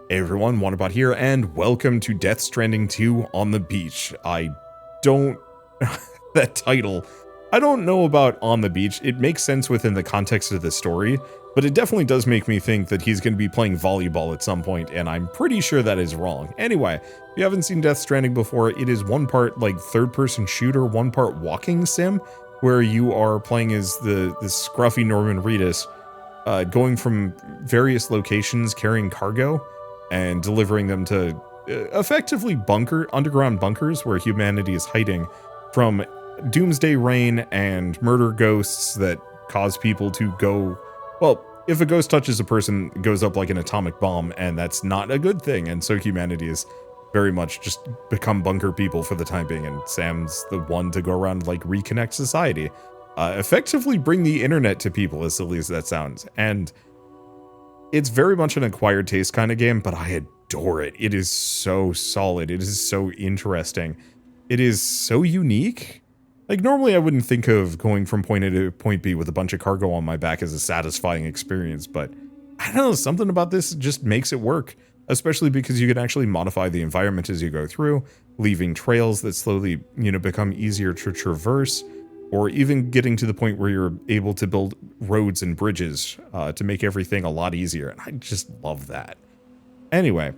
Hey everyone, Wanderbot here, and welcome to Death Stranding 2 on the beach. That title, I don't know about on the beach. It makes sense within the context of the story, but it definitely does make me think that he's going to be playing volleyball at some point, and I'm pretty sure that is wrong. Anyway, if you haven't seen Death Stranding before, it is one part like third-person shooter, one part walking sim, where you are playing as the scruffy Norman Reedus, going from various locations carrying cargo and delivering them to effectively underground bunkers where humanity is hiding from doomsday rain and murder ghosts that cause people to go, well, if a ghost touches a person, it goes up like an atomic bomb, and that's not a good thing. And so humanity is very much just become bunker people for the time being, and Sam's the one to go around and like reconnect society, effectively bring the internet to people, as silly as that sounds. And it's very much an acquired taste kind of game, but I adore it. It is so solid. It is so interesting. It is so unique. Like, normally I wouldn't think of going from point A to point B with a bunch of cargo on my back as a satisfying experience, but I don't know, something about this just makes it work, especially because you can actually modify the environment as you go through, leaving trails that slowly, become easier to traverse, or even getting to the point where you're able to build roads and bridges to make everything a lot easier. And I just love that. Anyway,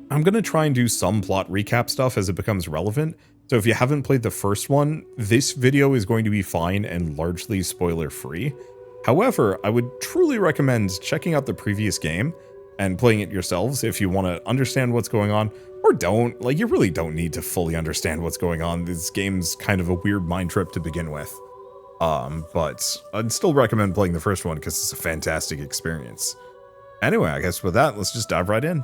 I'm going to try and do some plot recap stuff as it becomes relevant. So if you haven't played the first one, this video is going to be fine and largely spoiler free. However, I would truly recommend checking out the previous game and playing it yourselves if you want to understand what's going on, or don't. Like, you really don't need to fully understand what's going on. This game's kind of a weird mind trip to begin with. But I'd still recommend playing the first one because it's a fantastic experience. Anyway, I guess with that, let's just dive right in.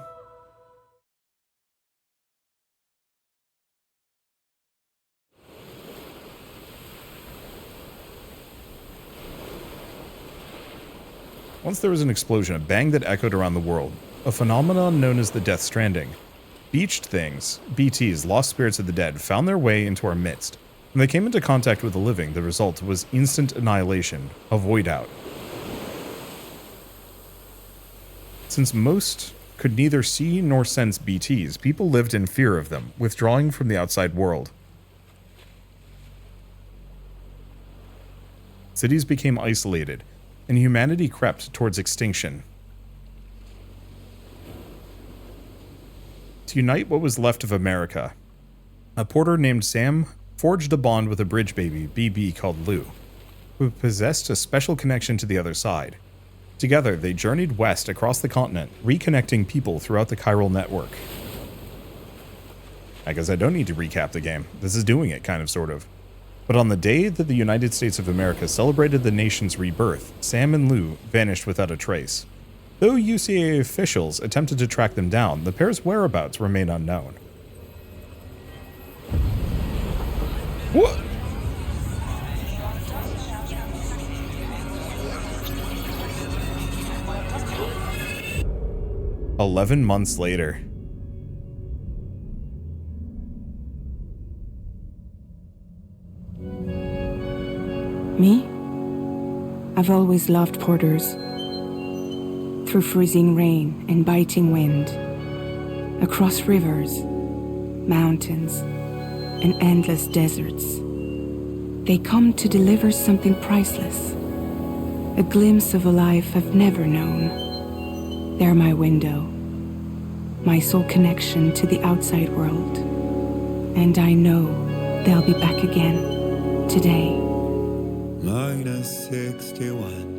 Once there was an explosion, a bang that echoed around the world, a phenomenon known as the Death Stranding. Beached things, BTs, lost spirits of the dead, found their way into our midst. When they came into contact with the living, the result was instant annihilation, a void out. Since most could neither see nor sense BTs, people lived in fear of them, withdrawing from the outside world. Cities became isolated, and humanity crept towards extinction. To unite what was left of America, a porter named Sam forged a bond with a bridge baby, BB, called Lou, who possessed a special connection to the other side. Together, they journeyed west across the continent, reconnecting people throughout the chiral network. I guess I don't need to recap the game. This is doing it, kind of, sort of. But on the day that the United States of America celebrated the nation's rebirth, Sam and Lou vanished without a trace. Though UCA officials attempted to track them down, the pair's whereabouts remain unknown. What? "11 months later." Me? I've always loved porters. Through freezing rain and biting wind, across rivers, mountains, and endless deserts, they come to deliver something priceless, a glimpse of a life I've never known. They're my window, my sole connection to the outside world, and I know they'll be back again today. Minus 61.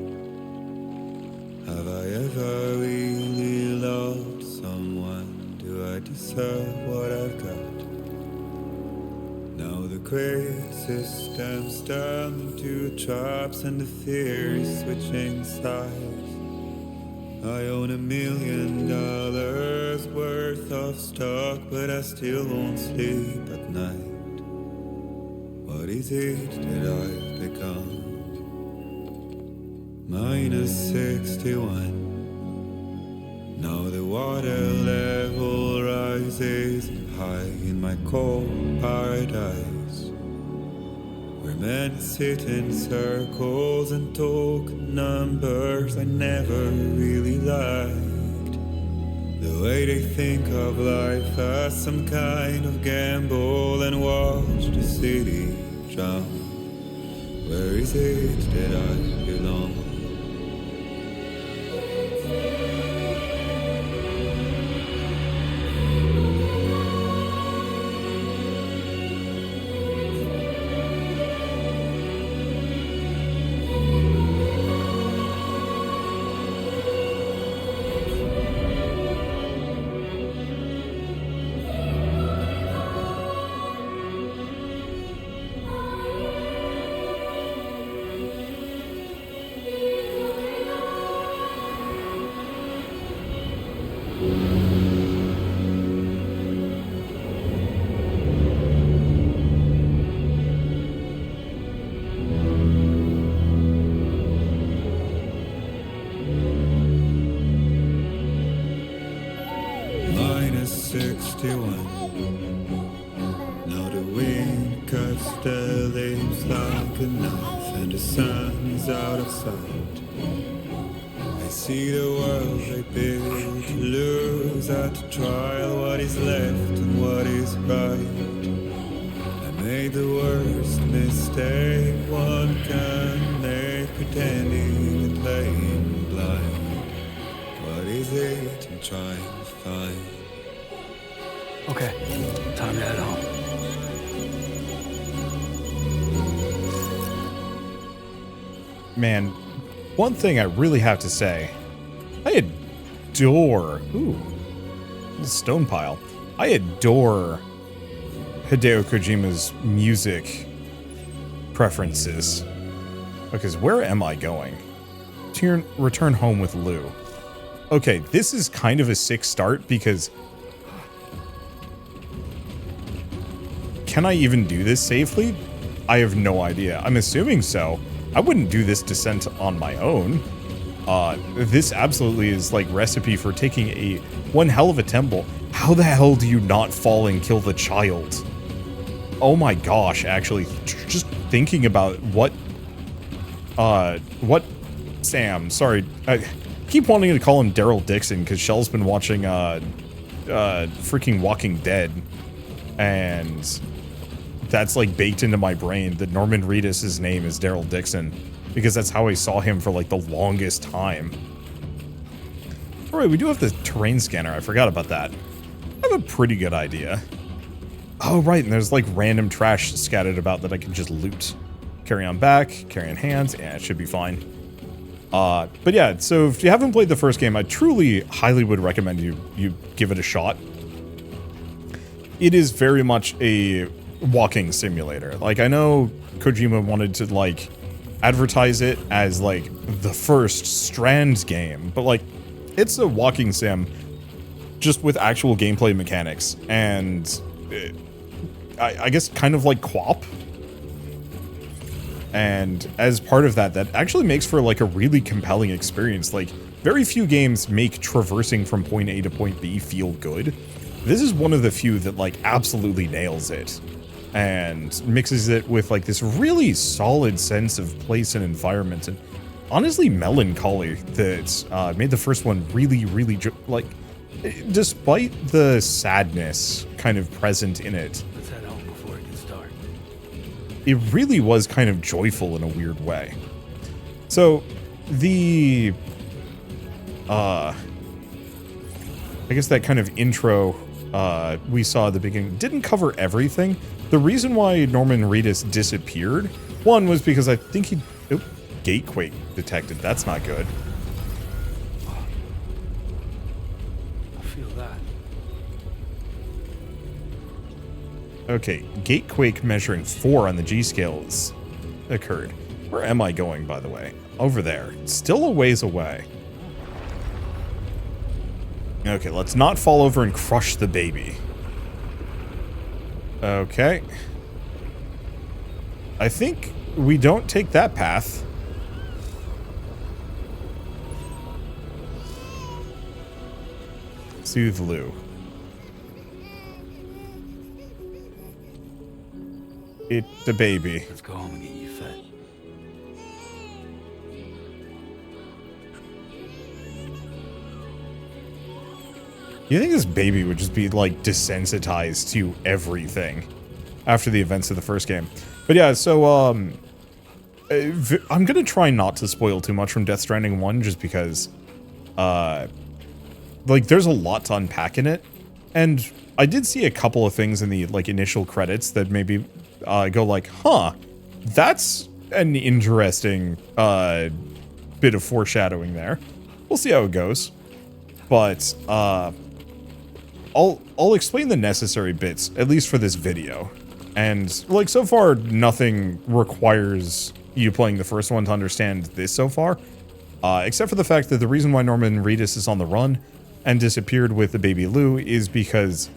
Have I ever really loved someone? Do I deserve what I've got? Now the great system's turned into traps and the theory's switching sides. I own $1 million worth of stock, but I still won't sleep at night. What is it that I've become? Minus 61. Now the water level rises high in my cold paradise, where men sit in circles and talk numbers I never really liked. The way they think of life as some kind of gamble and watch the city drown. Where is it that I belong? -61. Now the wind cuts the leaves like a knife, and the sun is out of sight. I see the world they build to lose at the trial, what is left and what is right. I made the worst mistake one can make, pretending and playing blind. What is it I'm trying to find? Okay, time to head home. Man, one thing I really have to say, I adore, stone pile. I adore Hideo Kojima's music preferences. Because where am I going? Return home with Lou. Okay, this is kind of a sick start because can I even do this safely? I have no idea. I'm assuming so. I wouldn't do this descent on my own. This absolutely is like recipe for taking one hell of a temple. How the hell do you not fall and kill the child? Oh my gosh, actually, just thinking about what Sam, sorry, I keep wanting to call him Daryl Dixon because Shell's been watching freaking Walking Dead, and that's like baked into my brain that Norman Reedus' name is Daryl Dixon because that's how I saw him for like the longest time. All right, we do have the terrain scanner. I forgot about that. I have a pretty good idea. Oh, right, and there's like random trash scattered about that I can just loot. Carry on back, carry on hands, yeah, it should be fine. But yeah, so if you haven't played the first game, I truly highly would recommend you give it a shot. It is very much a walking simulator. Like, I know Kojima wanted to like advertise it as like the first Strand game, but like it's a walking sim just with actual gameplay mechanics and I guess kind of like QWOP. And as part of that actually makes for like a really compelling experience. Like, very few games make traversing from point A to point B feel good. This is one of the few that like absolutely nails it and mixes it with like this really solid sense of place and environment and honestly melancholy that made the first one really, really like, despite the sadness kind of present in it, Let's head home before it gets dark. it really was kind of joyful in a weird way. So the I guess that kind of intro we saw at the beginning didn't cover everything. The reason why Norman Reedus disappeared, one was because I think he gatequake detected. That's not good. I feel that. Okay, gatequake measuring 4 on the G scales occurred. Where am I going, by the way? Over there. Still a ways away. Okay, let's not fall over and crush the baby. Okay. I think we don't take that path. Soothe Lou. It's the baby. Let's go home and get you fed. You think this baby would just be like desensitized to everything after the events of the first game? But yeah, so I'm gonna try not to spoil too much from Death Stranding 1 just because like there's a lot to unpack in it, and I did see a couple of things in the like initial credits that maybe go like, huh, that's an interesting bit of foreshadowing there. We'll see how it goes, but I'll explain the necessary bits, at least for this video. And like so far, nothing requires you playing the first one to understand this so far, except for the fact that the reason why Norman Reedus is on the run and disappeared with the baby Lou is because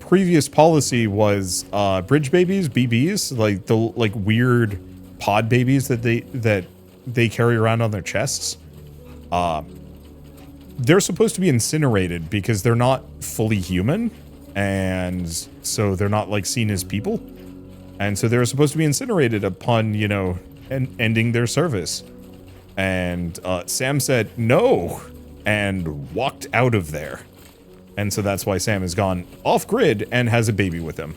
previous policy was bridge babies, BBs, like the weird pod babies that they carry around on their chests. They're supposed to be incinerated because they're not fully human, and so they're not like seen as people, and so they're supposed to be incinerated upon, you know, ending their service. And Sam said no and walked out of there, and so that's why Sam has gone off grid and has a baby with him,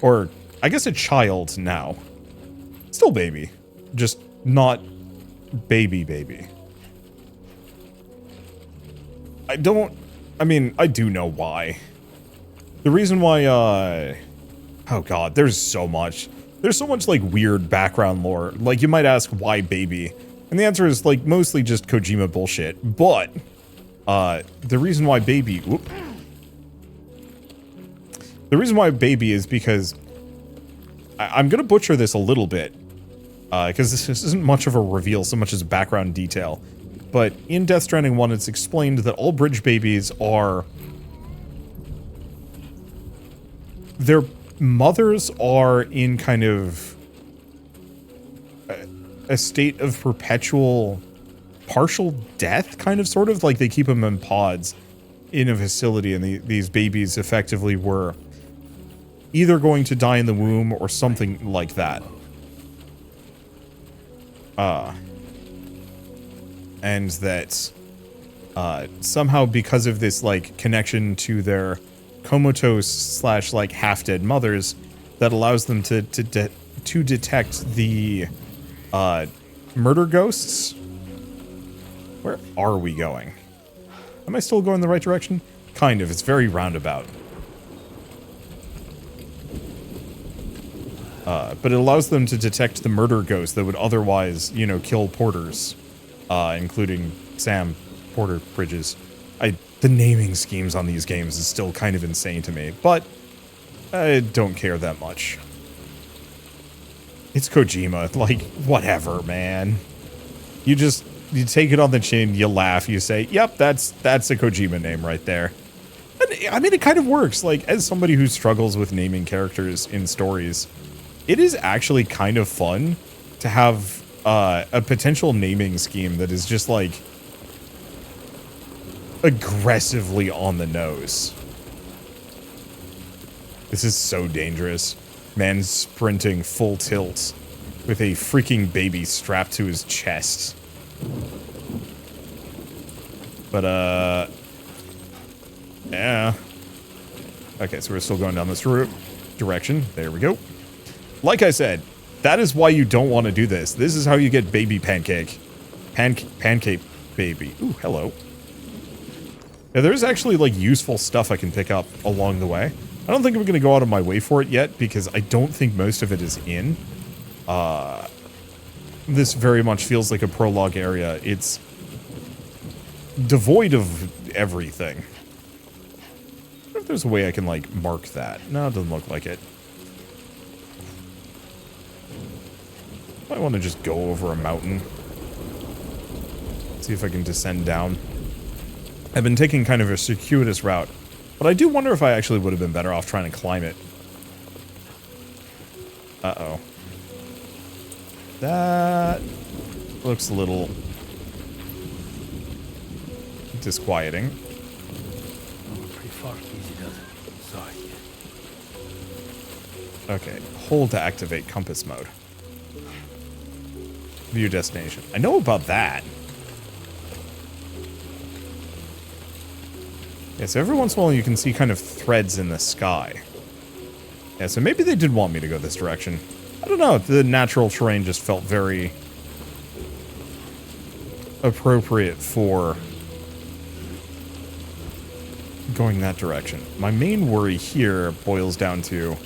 or I guess a child now. Still baby, just not baby. I do know why. The reason why, oh god, there's so much like weird background lore. Like, you might ask, why baby? And the answer is like mostly just Kojima bullshit. But, the reason why baby, the reason why baby is because I'm gonna butcher this a little bit, because this isn't much of a reveal so much as a background detail. But in Death Stranding 1, it's explained that all bridge babies are... their mothers are in kind of a state of perpetual partial death, kind of, sort of. Like, they keep them in pods in a facility, and these babies effectively were either going to die in the womb or something like that. And that somehow, because of this like connection to their comatose / like half-dead mothers, that allows them to detect the murder ghosts. Where are we going? Am I still going the right direction? Kind of. It's very roundabout. But it allows them to detect the murder ghosts that would otherwise, you know, kill porters. Including Sam Porter Bridges. The naming schemes on these games is still kind of insane to me, but I don't care that much. It's Kojima, like, whatever, man. You take it on the chin, you laugh, you say, yep, that's a Kojima name right there. And, I mean, it kind of works. Like, as somebody who struggles with naming characters in stories, it is actually kind of fun to have a potential naming scheme that is just like aggressively on the nose. This is so dangerous. Man sprinting full tilt with a freaking baby strapped to his chest. But yeah. Okay, so we're still going down this direction. There we go. Like I said, that is why you don't want to do this. This is how you get baby pancake. Pancake baby. Ooh, hello. Yeah, there's actually, like, useful stuff I can pick up along the way. I don't think I'm going to go out of my way for it yet, because I don't think most of it is in. This very much feels like a prologue area. It's devoid of everything. I wonder if there's a way I can, like, mark that. No, it doesn't look like it. I want to just go over a mountain. See if I can descend down. I've been taking kind of a circuitous route, but I do wonder if I actually would have been better off trying to climb it. Uh-oh. That looks a little disquieting. Pretty far. Easy does it. Sorry. Okay, hold to activate compass mode. View destination. I know about that. Yeah, so every once in a while you can see kind of threads in the sky. Yeah, so maybe they did want me to go this direction. I don't know, the natural terrain just felt very appropriate for going that direction. My main worry here boils down to,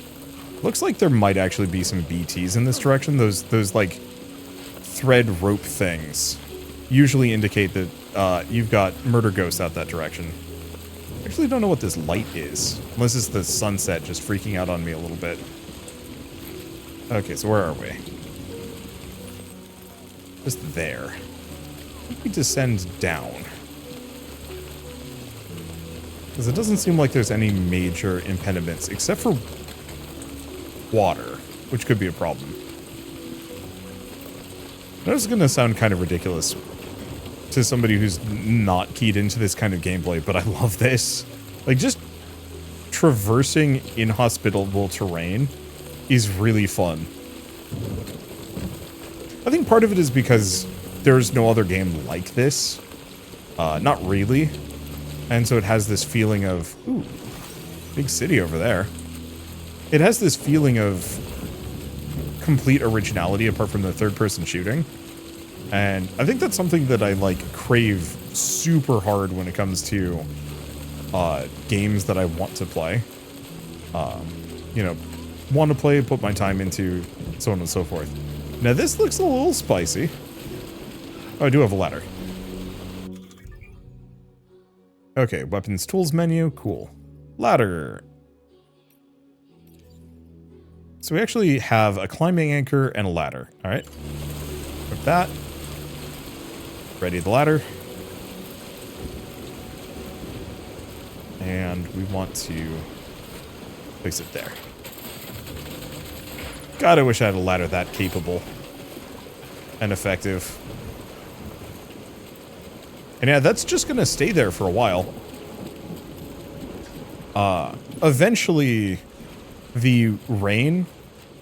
looks like there might actually be some BTs in this direction. Those like thread rope things usually indicate that you've got murder ghosts out that direction. I actually don't know what this light is, unless it's the sunset just freaking out on me a little bit. Okay, so where are we? Just there. We descend down. Because it doesn't seem like there's any major impediments, except for water, which could be a problem. That is going to sound kind of ridiculous to somebody who's not keyed into this kind of gameplay, but I love this. Like, just traversing inhospitable terrain is really fun. I think part of it is because there's no other game like this. Not really. And so it has this feeling of, ooh, big city over there. It has this feeling of complete originality apart from the third-person shooting. And I think that's something that I, like, crave super hard when it comes to games that I want to play. You know, want to play, put my time into, so on and so forth. Now, this looks a little spicy. Oh, I do have a ladder. Okay, weapons, tools menu, cool. Ladder. So we actually have a climbing anchor and a ladder. All right. Equip that. Ready the ladder. And we want to place it there. God, I wish I had a ladder that capable and effective. And yeah, that's just going to stay there for a while. Eventually, the rain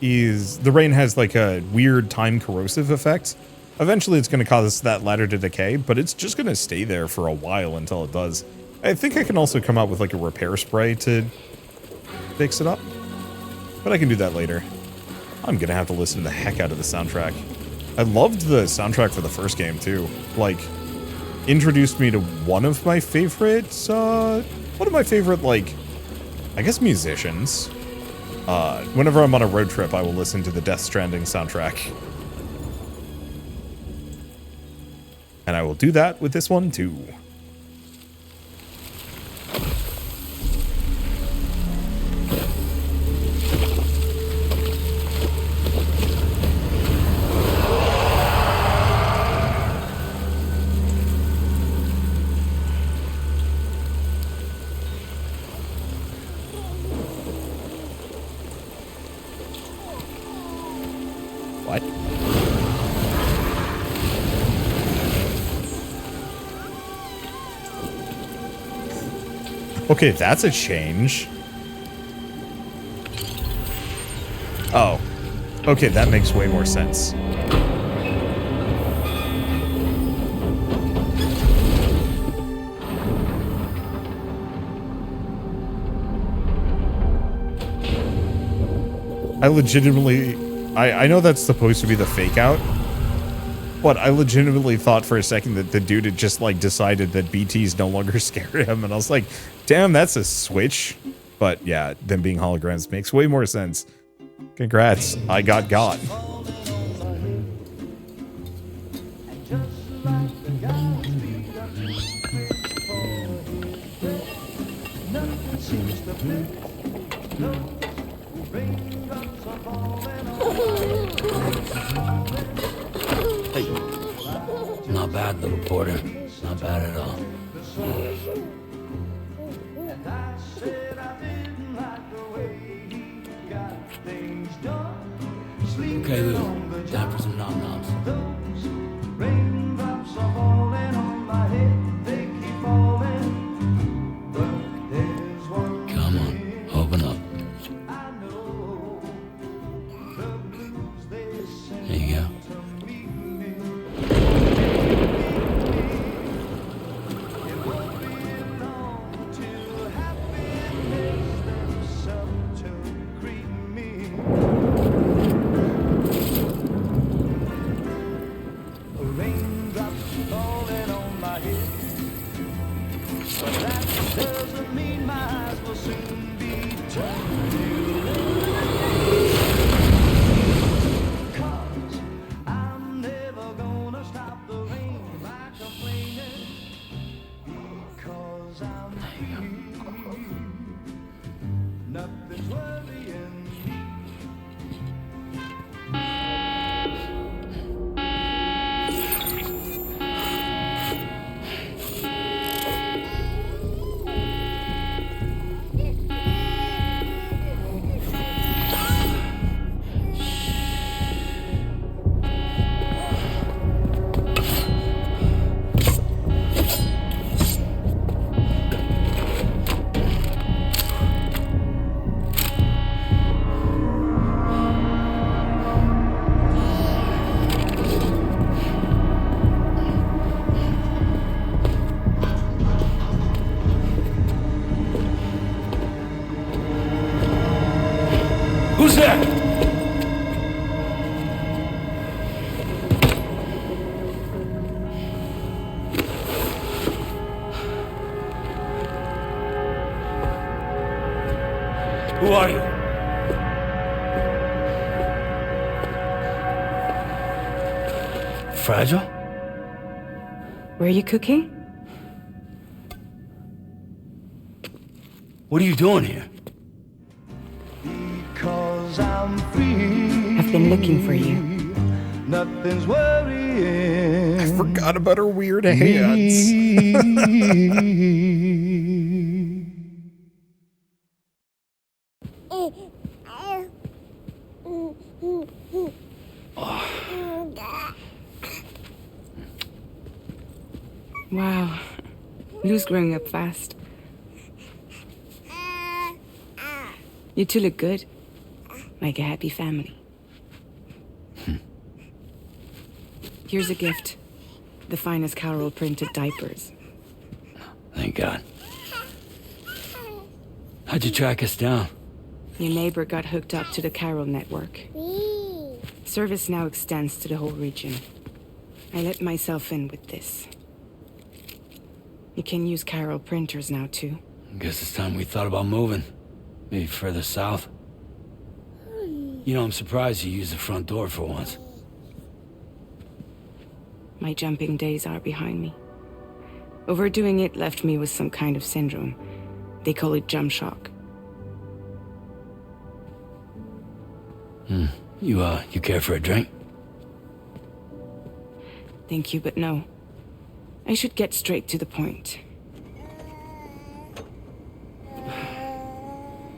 has like a weird time corrosive effect. Eventually, it's going to cause that ladder to decay, but it's just going to stay there for a while until it does. I think I can also come out with like a repair spray to fix it up, but I can do that later. I'm going to have to listen to the heck out of the soundtrack. I loved the soundtrack for the first game too. Like, introduced me to one of my favorite, like, I guess musicians. Whenever I'm on a road trip, I will listen to the Death Stranding soundtrack. And I will do that with this one too. What? Okay, that's a change. Oh. Okay, that makes way more sense. I legitimately... I know that's supposed to be the fake out, but I legitimately thought for a second that the dude had just, like, decided that BTs no longer scare him, and I was like, damn, that's a switch. But yeah, them being holograms makes way more sense. Congrats, I got. Hey. Not bad, little porter. Not bad at all. Okay, Lou. Time for some nom-noms. Come on, open up. There you go. Who's there? Who are you? Fragile? Were you cooking? What are you doing here? I've been looking for you. Nothing's worrying. I forgot about her weird hands. Wow. Lou's growing up fast. You two look good. Like a happy family. Here's a gift. The finest Carol printed diapers. Thank God. How'd you track us down? Your neighbor got hooked up to the Carol network. Service now extends to the whole region. I let myself in with this. You can use Carol printers now too. Guess it's time we thought about moving. Maybe further south. You know, I'm surprised you used the front door for once. My jumping days are behind me. Overdoing it left me with some kind of syndrome. They call it jump shock. You care for a drink? Thank you, but no. I should get straight to the point.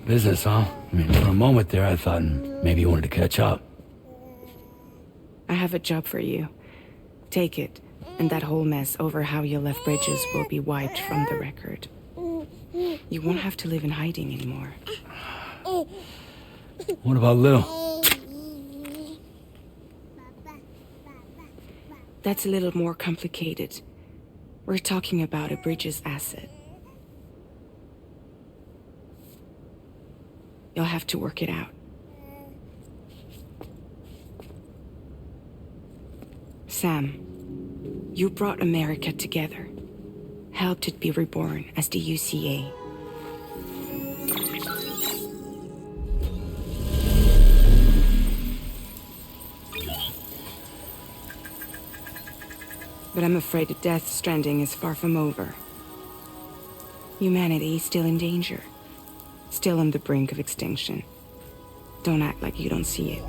Business, huh? I mean, for a moment there, I thought maybe you wanted to catch up. I have a job for you. Take it, and that whole mess over how you left Bridges will be wiped from the record. You won't have to live in hiding anymore. What about Lil? That's a little more complicated. We're talking about a Bridges asset. You'll have to work it out. Sam, you brought America together. Helped it be reborn as the UCA. But I'm afraid the death stranding is far from over. Humanity is still in danger. Still on the brink of extinction. Don't act like you don't see it.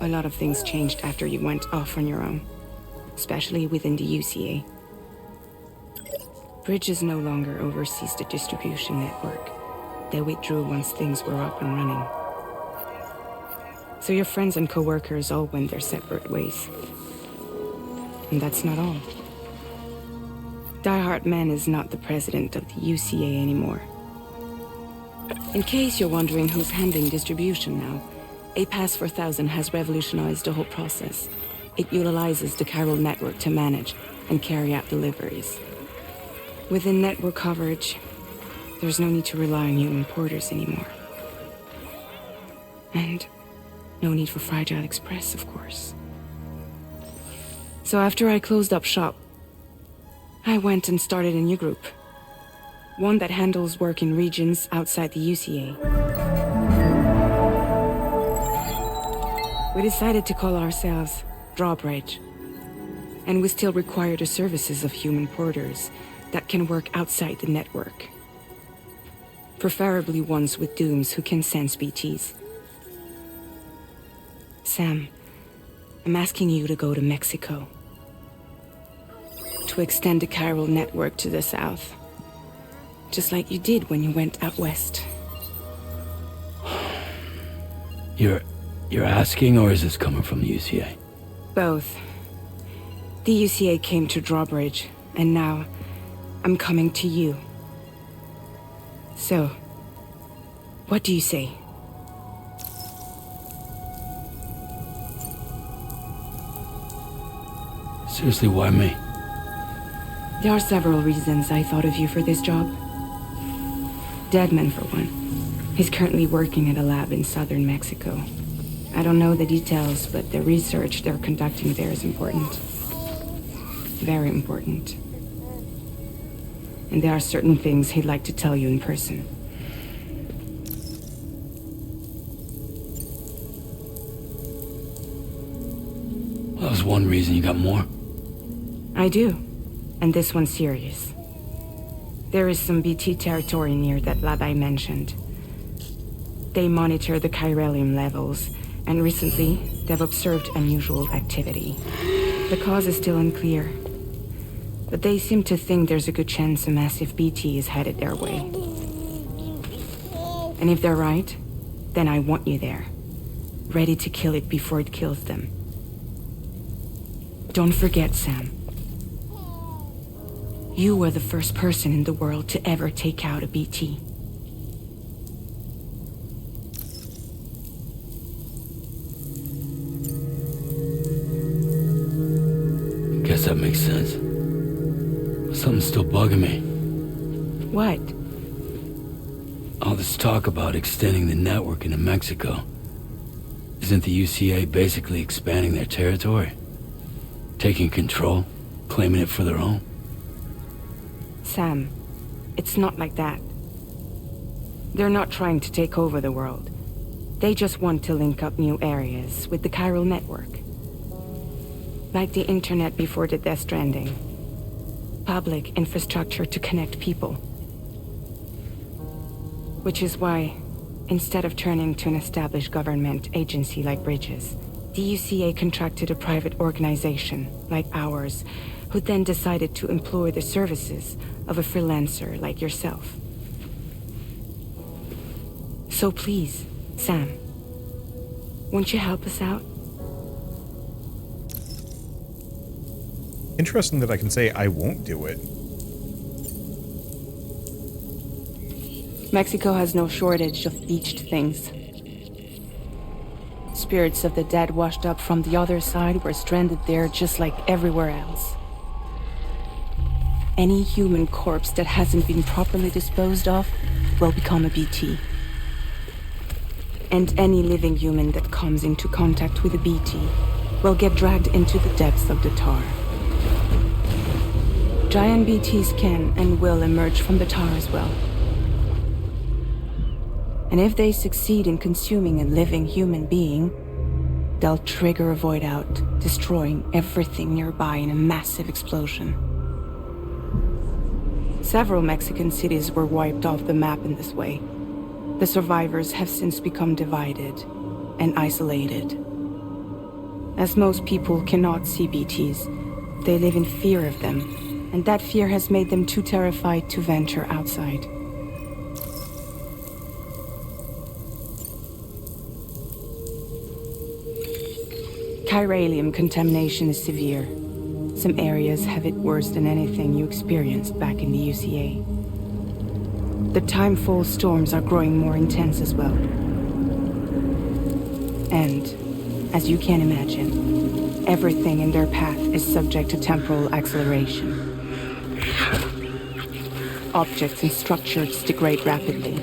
A lot of things changed after you went off on your own, especially within the UCA. Bridges no longer oversees the distribution network. They withdrew once things were up and running. So your friends and co-workers all went their separate ways. And that's not all. Die Hard Man is not the president of the UCA anymore. In case you're wondering who's handling distribution now, A Pass 4000 has revolutionized the whole process. It utilizes the Carol network to manage and carry out deliveries. Within network coverage, there's no need to rely on human porters anymore. And no need for Fragile Express, of course. So after I closed up shop, I went and started a new group. One that handles work in regions outside the UCA. We decided to call ourselves Drawbridge. And we still require the services of human porters that can work outside the network. Preferably ones with dooms who can sense BTs. Sam, I'm asking you to go to Mexico. To extend the chiral network to the south. Just like you did when you went out west. You're asking, or is this coming from the UCA? Both. The UCA came to Drawbridge, and now I'm coming to you. So, what do you say? Seriously, why me? There are several reasons I thought of you for this job. Deadman, for one. He's currently working at a lab in southern Mexico. I don't know the details, but the research they're conducting there is important. Very important. And there are certain things he'd like to tell you in person. Well, that was one reason. You got more? I do. And this one's serious. There is some BT territory near that lab I mentioned. They monitor the chiralium levels, and recently, they've observed unusual activity. The cause is still unclear, but they seem to think there's a good chance a massive BT is headed their way. And if they're right, then I want you there, ready to kill it before it kills them. Don't forget, Sam. You were the first person in the world to ever take out a BT. Guess that makes sense. But something's still bugging me. What? All this talk about extending the network into Mexico. Isn't the UCA basically expanding their territory? Taking control? Claiming it for their own? Sam, it's not like that. They're not trying to take over the world. They just want to link up new areas with the chiral network. Like the internet before the Death Stranding. Public infrastructure to connect people. Which is why, instead of turning to an established government agency like Bridges, the UCA contracted a private organization, like ours, who then decided to employ the services of a freelancer like yourself. So please, Sam, won't you help us out? Interesting that I can say I won't do it. Mexico has no shortage of beached things. Spirits of the dead washed up from the other side were stranded there just like everywhere else. Any human corpse that hasn't been properly disposed of will become a BT. And any living human that comes into contact with a BT will get dragged into the depths of the tar. Giant BTs can and will emerge from the tar as well. And if they succeed in consuming a living human being, they'll trigger a void out, destroying everything nearby in a massive explosion. Several Mexican cities were wiped off the map in this way. The survivors have since become divided and isolated. As most people cannot see BTs, they live in fear of them, and that fear has made them too terrified to venture outside. Chiralium contamination is severe. Some areas have it worse than anything you experienced back in the UCA. The timefall storms are growing more intense as well. And, as you can imagine, everything in their path is subject to temporal acceleration. Objects and structures degrade rapidly,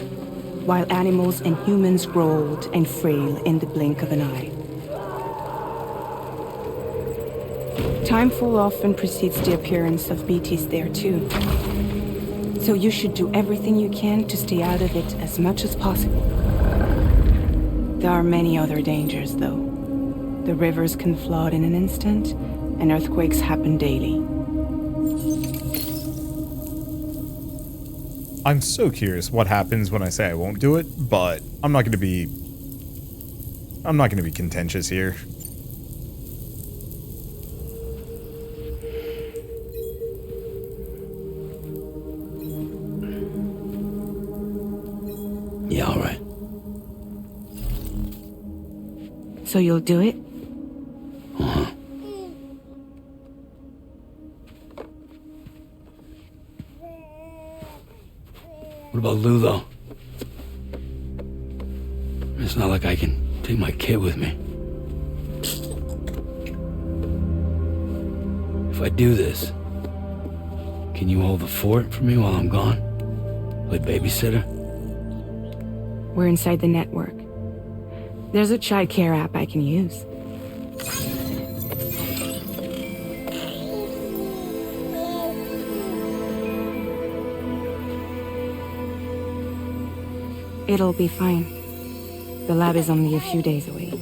while animals and humans grow old and frail in the blink of an eye. Time fall often precedes the appearance of BTs there too. So you should do everything you can to stay out of it as much as possible. There are many other dangers, though. The rivers can flood in an instant, and earthquakes happen daily. I'm so curious what happens when I say I won't do it, but I'm not going to be contentious here. Yeah, all right. So you'll do it? Uh-huh. What about Lou, though? It's not like I can take my kid with me. If I do this, can you hold the fort for me while I'm gone? Play babysitter? We're inside the network. There's a child care app I can use. It'll be fine. The lab is only a few days away.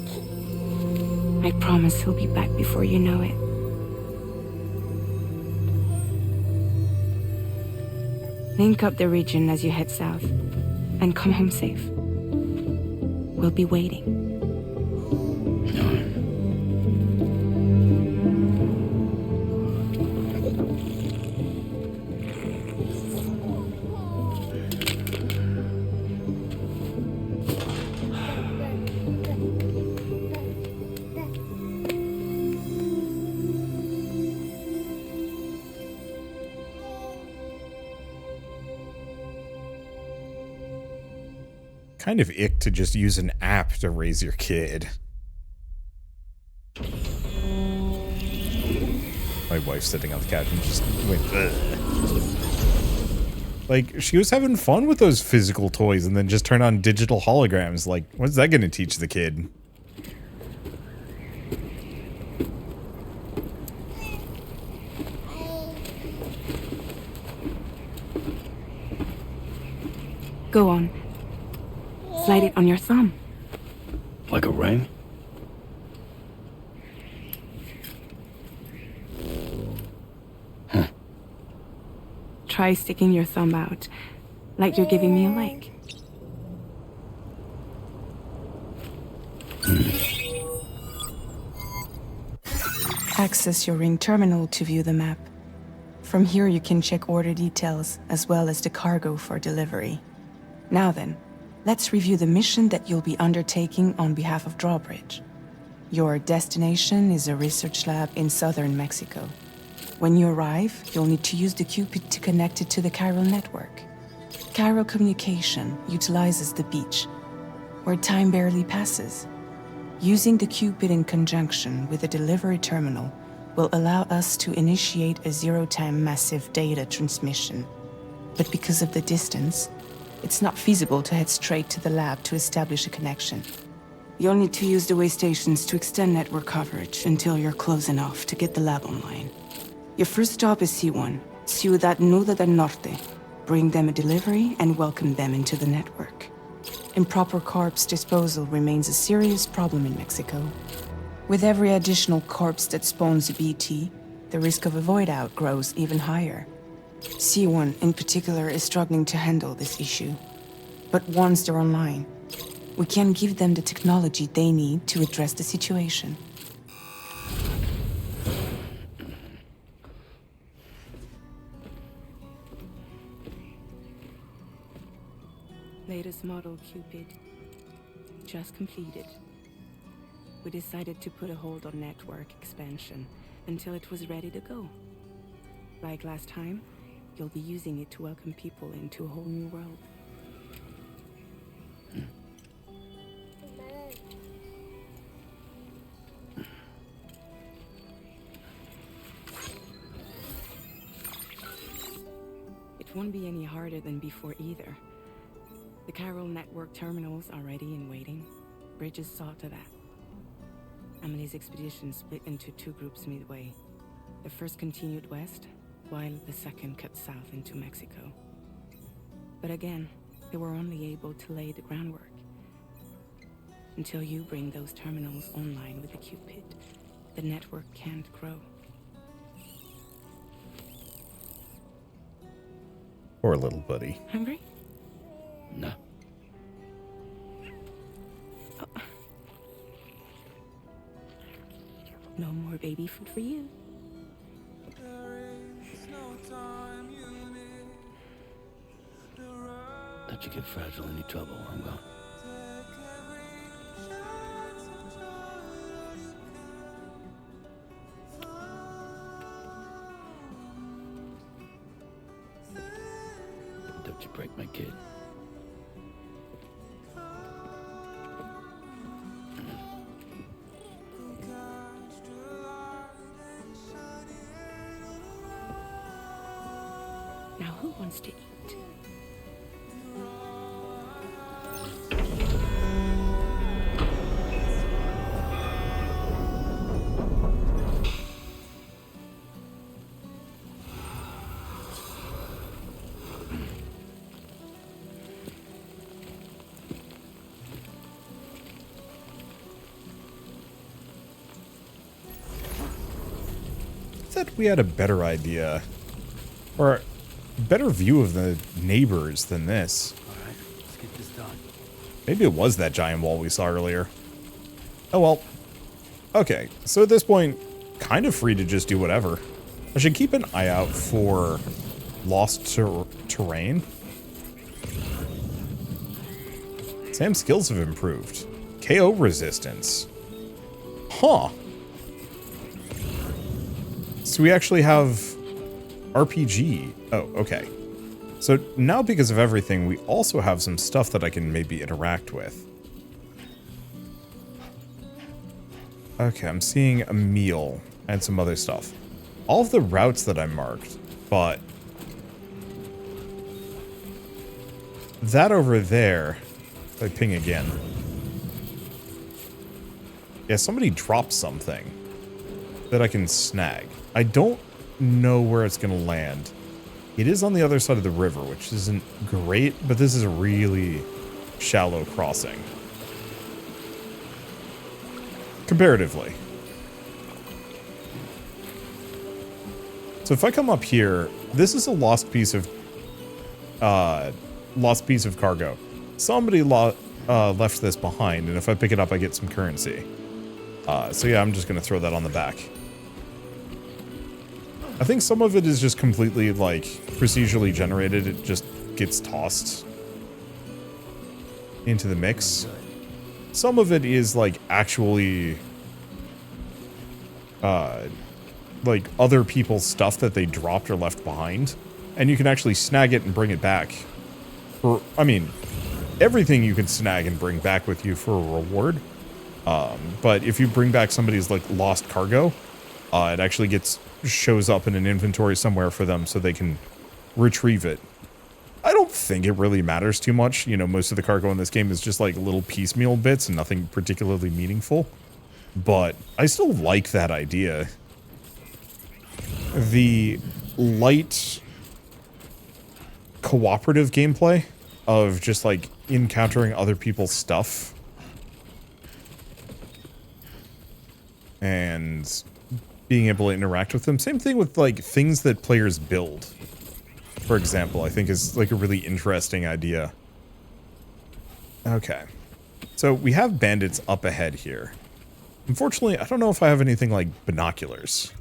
I promise he'll be back before you know it. Link up the region as you head south, and come home safe. We'll be waiting. Kind of ick to just use an app to raise your kid. My wife's sitting on the couch and just went, ugh. Like, she was having fun with those physical toys and then just turn on digital holograms. Like, what's that going to teach the kid? Go on. Slide it on your thumb. Like a ring? Huh. Try sticking your thumb out, like you're giving me a like. Access your ring terminal to view the map. From here you can check order details, as well as the cargo for delivery. Now then, let's review the mission that you'll be undertaking on behalf of Drawbridge. Your destination is a research lab in southern Mexico. When you arrive, you'll need to use the Cupid to connect it to the chiral network. Chiral communication utilizes the beach, where time barely passes. Using the Cupid in conjunction with the delivery terminal will allow us to initiate a zero-time massive data transmission. But because of the distance, it's not feasible to head straight to the lab to establish a connection. You'll need to use the way stations to extend network coverage until you're close enough to get the lab online. Your first stop is C1, Ciudad Nuda del Norte. Bring them a delivery and welcome them into the network. Improper corpse disposal remains a serious problem in Mexico. With every additional corpse that spawns a BT, the risk of a void out grows even higher. C1 in particular is struggling to handle this issue. But once they're online, we can give them the technology they need to address the situation. Latest model Cupid. Just completed. We decided to put a hold on network expansion until it was ready to go. Like last time, you'll be using it to welcome people into a whole new world. It won't be any harder than before either. The chiral network terminals are ready and waiting. Bridges saw to that. Emily's expedition split into two groups midway. The first continued west, while the second cut south into Mexico. But again, they were only able to lay the groundwork. Until you bring those terminals online with the Cupid, the network can't grow. Poor little buddy. Hungry? No. No more baby food for you. Don't you get fragile any trouble while I'm gone. Don't you break my kid. Now who wants to eat? That we had a better idea, or a better view of the neighbors than this. Alright, let's get this done. Maybe it was that giant wall we saw earlier. Oh well. Okay, so at this point, kind of free to just do whatever. I should keep an eye out for lost terrain. Sam's skills have improved. KO resistance. Huh. So we actually have RPG. Oh, okay. So now because of everything, we also have some stuff that I can maybe interact with. Okay, I'm seeing a meal and some other stuff. All of the routes that I marked, but that over there, if I ping again. Yeah, somebody dropped something that I can snag. I don't know where it's going to land. It is on the other side of the river, which isn't great, but this is a really shallow crossing. Comparatively. So if I come up here, this is a lost piece of cargo. Somebody left this behind, and if I pick it up, I get some currency. So yeah, I'm just going to throw that on the back. I think some of it is just completely, like, procedurally generated. It just gets tossed into the mix. Some of it is, like, actually, like, other people's stuff that they dropped or left behind. And you can actually snag it and bring it back. For, I mean, everything you can snag and bring back with you for a reward. But if you bring back somebody's, like, lost cargo, it actually shows up in an inventory somewhere for them so they can retrieve it. I don't think it really matters too much. You know, most of the cargo in this game is just like little piecemeal bits and nothing particularly meaningful. But I still like that idea. The light cooperative gameplay of just like encountering other people's stuff and being able to interact with them. Same thing with like things that players build, for example, I think is like a really interesting idea. Okay. So we have bandits up ahead here. Unfortunately, I don't know if I have anything like binoculars.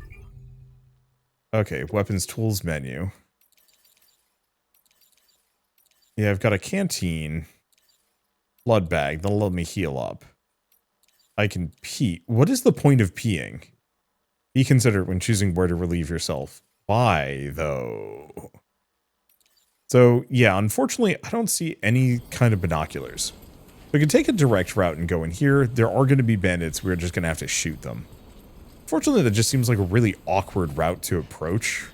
Okay, weapons tools menu. Yeah, I've got a canteen. Blood bag, that'll let me heal up. I can pee. What is the point of peeing? Be considerate when choosing where to relieve yourself. Why, though? So, yeah, unfortunately, I don't see any kind of binoculars. We can take a direct route and go in here. There are going to be bandits. We're just going to have to shoot them. Fortunately, that just seems like a really awkward route to approach.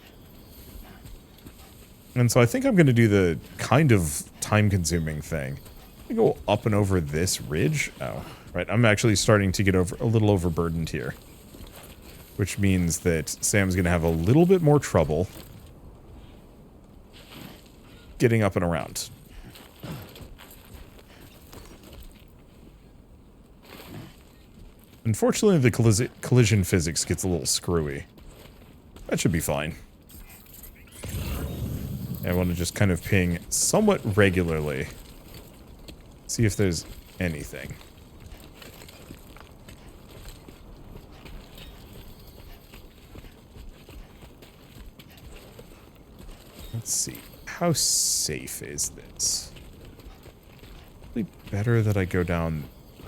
And so I think I'm going to do the kind of time-consuming thing. I'm going to go up and over this ridge. Oh, right. I'm actually starting to get a little overburdened here. which means that Sam's going to have a little bit more trouble getting up and around. Unfortunately, the collision physics gets a little screwy. That should be fine. I want to just kind of ping somewhat regularly. See if there's anything. Let's see. How safe is this? Probably better that I go down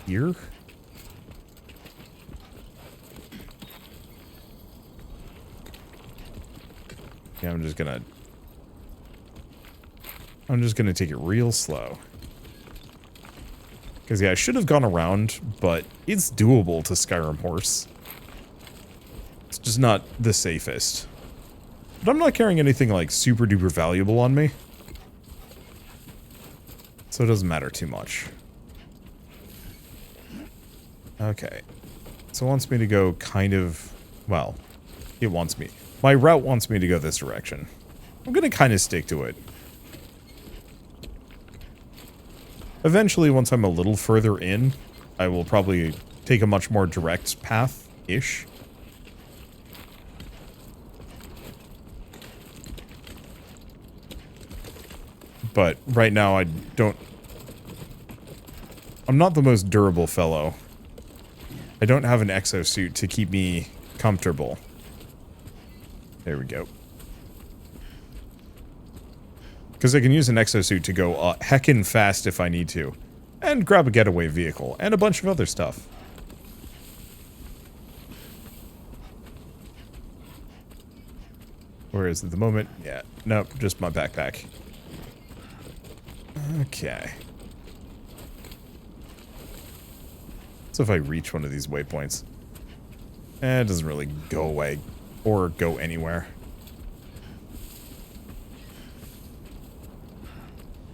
here. Yeah, I'm just gonna take it real slow. Because, yeah, I should have gone around, but it's doable to Skyrim Horse. It's just not the safest. But I'm not carrying anything, like, super duper valuable on me. So it doesn't matter too much. Okay. So it wants me to go kind of... Well, it wants me... My route wants me to go this direction. I'm gonna kind of stick to it. Eventually, once I'm a little further in, I will probably take a much more direct path-ish. But right now, I'm not the most durable fellow. I don't have an exosuit to keep me comfortable. There we go. Because I can use an exosuit to go heckin' fast if I need to. And grab a getaway vehicle. And a bunch of other stuff. Where is it at the moment? Yeah. Nope, just my backpack. Okay. So if I reach one of these waypoints. It doesn't really go away. Or go anywhere.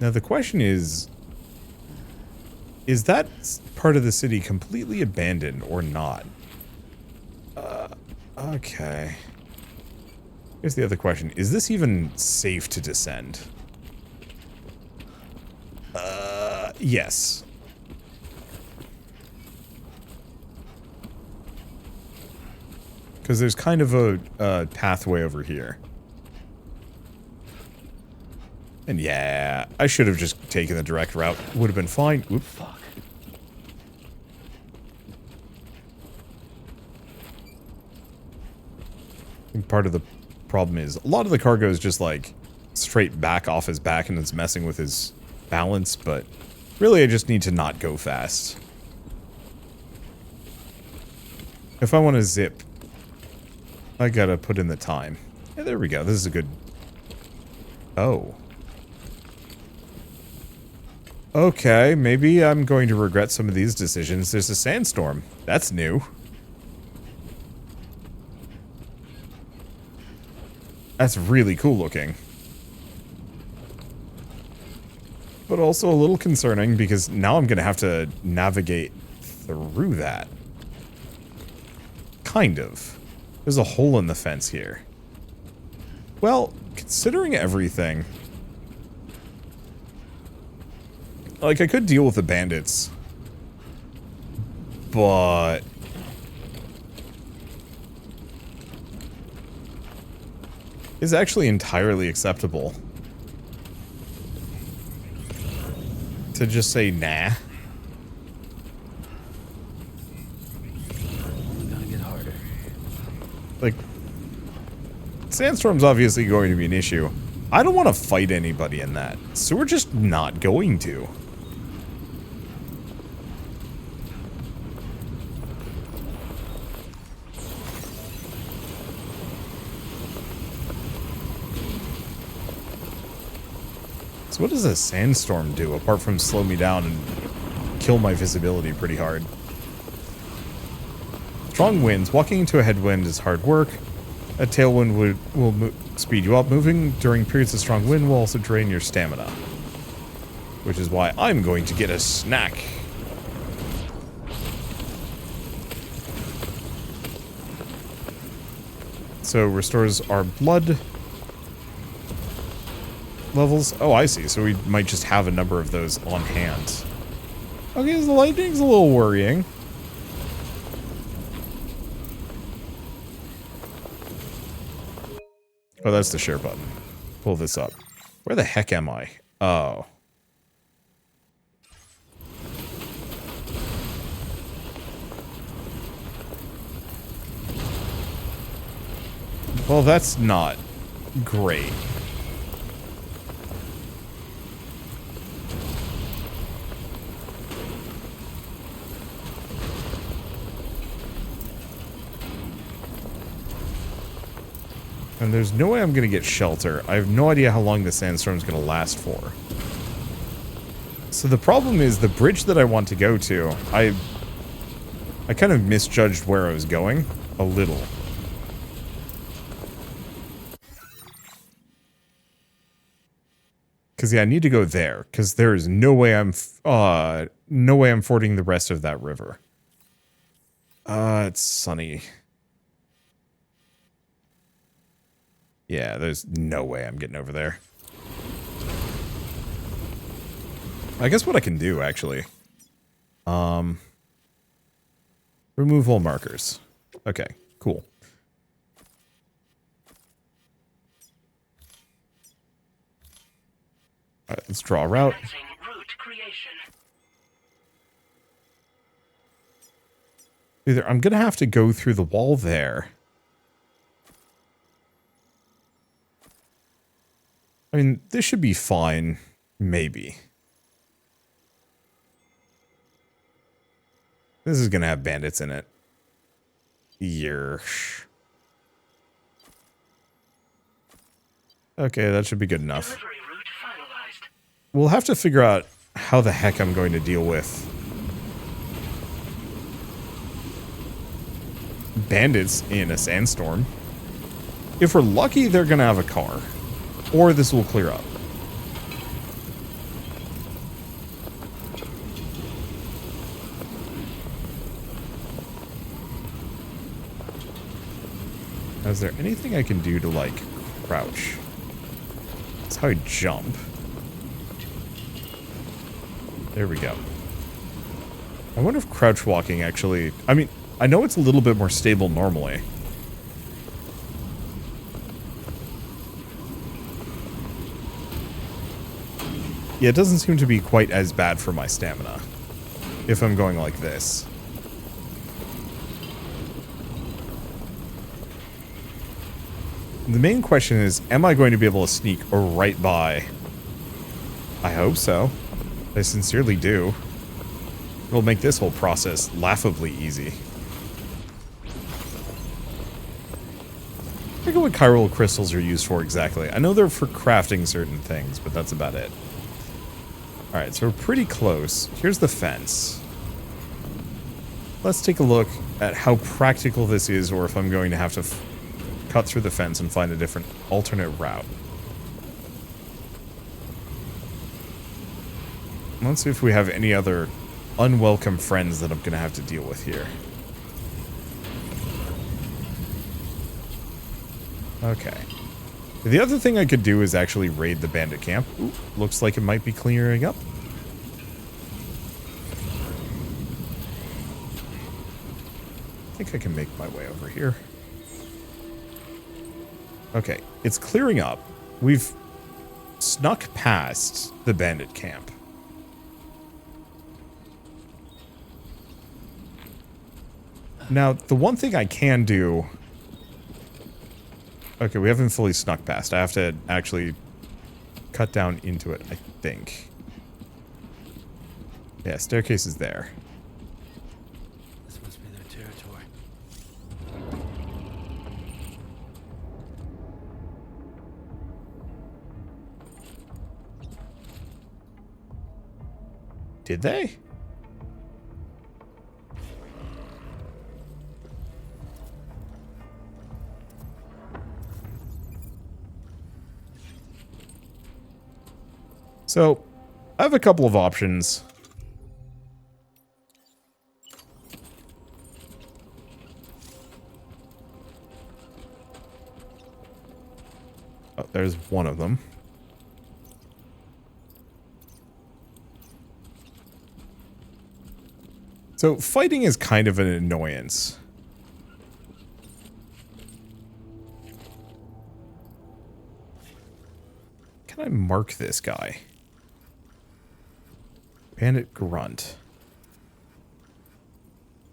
Now the question is that part of the city completely abandoned or not? Okay. Here's the other question. Is this even safe to descend? Yes. Because there's kind of a pathway over here. And yeah, I should have just taken the direct route. Would have been fine. Oop. Fuck. I think part of the problem is a lot of the cargo is just like straight back off his back and it's messing with his balance, but really I just need to not go fast. If I want to zip, I gotta put in the time. Yeah, there we go. This is a good... Oh. Okay, maybe I'm going to regret some of these decisions. There's a sandstorm. That's new. That's really cool looking. But also a little concerning because now I'm going to have to navigate through that. Kind of. There's a hole in the fence here. Well, considering everything... Like, I could deal with the bandits. But... It's actually entirely acceptable to just say, nah. Only gonna get harder. Like, sandstorm's obviously going to be an issue. I don't want to fight anybody in that, so we're just not going to. So what does a sandstorm do, apart from slow me down and kill my visibility pretty hard? Strong winds. Walking into a headwind is hard work. A tailwind will speed you up. Moving during periods of strong wind will also drain your stamina. Which is why I'm going to get a snack. So restores our blood levels. Oh, I see. So we might just have a number of those on hand. Okay, the lightning's a little worrying. Oh, that's the share button. Pull this up. Where the heck am I? Oh. Well, that's not great. And there's no way I'm going to get shelter. I have no idea how long the sandstorm's going to last for. So the problem is the bridge that I want to go to, I kind of misjudged where I was going a little. Because, yeah, I need to go there. Because there is no way I'm fording the rest of that river. It's sunny. Yeah, there's no way I'm getting over there. I guess what I can do, actually. Remove all markers. Okay, cool. Alright, let's draw a route. Either I'm gonna have to go through the wall there. I mean, this should be fine. Maybe. This is gonna have bandits in it. Yersh. Okay, that should be good enough. We'll have to figure out how the heck I'm going to deal with bandits in a sandstorm. If we're lucky, they're gonna have a car. Or this will clear up. Is there anything I can do to, like, crouch? That's how I jump. There we go. I wonder if crouch walking actually... I mean, I know it's a little bit more stable normally. Yeah, it doesn't seem to be quite as bad for my stamina. If I'm going like this. The main question is, am I going to be able to sneak right by? I hope so. I sincerely do. It'll make this whole process laughably easy. I forget what chiral crystals are used for exactly. I know they're for crafting certain things, but that's about it. Alright, so we're pretty close. Here's the fence. Let's take a look at how practical this is, or if I'm going to have to cut through the fence and find a different alternate route. Let's see if we have any other unwelcome friends that I'm going to have to deal with here. Okay. The other thing I could do is actually raid the bandit camp. Ooh, looks like it might be clearing up. I think I can make my way over here. Okay, it's clearing up. We've snuck past the bandit camp. Now, the one thing I can do... Okay, we haven't fully snuck past. I have to actually cut down into it, I think. Yeah, staircase is there. This must be their territory. Did they? So, I have a couple of options. there's one of them. So fighting is kind of an annoyance. Can I mark this guy? Bandit Grunt.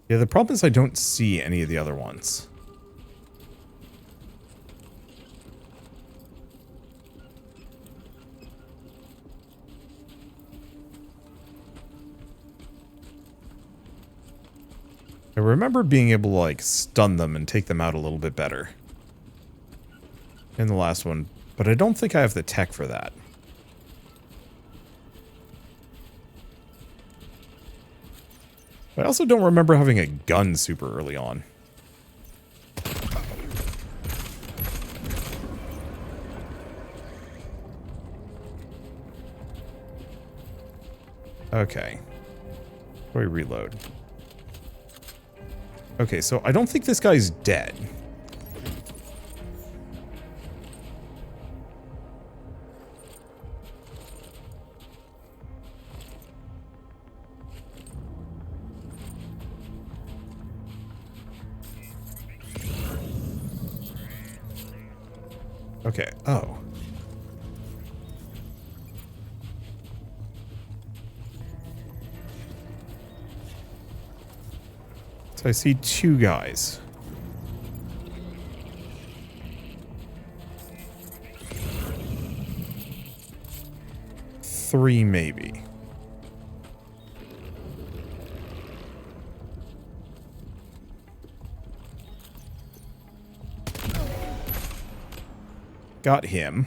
Yeah, the problem is I don't see any of the other ones. I remember being able to, like, stun them and take them out a little bit better in the last one, but I don't think I have the tech for that. I also don't remember having a gun super early on. Okay. Where do we reload? Okay, so I don't think this guy's dead. Okay, oh. So I see two guys. Three, maybe. Got him.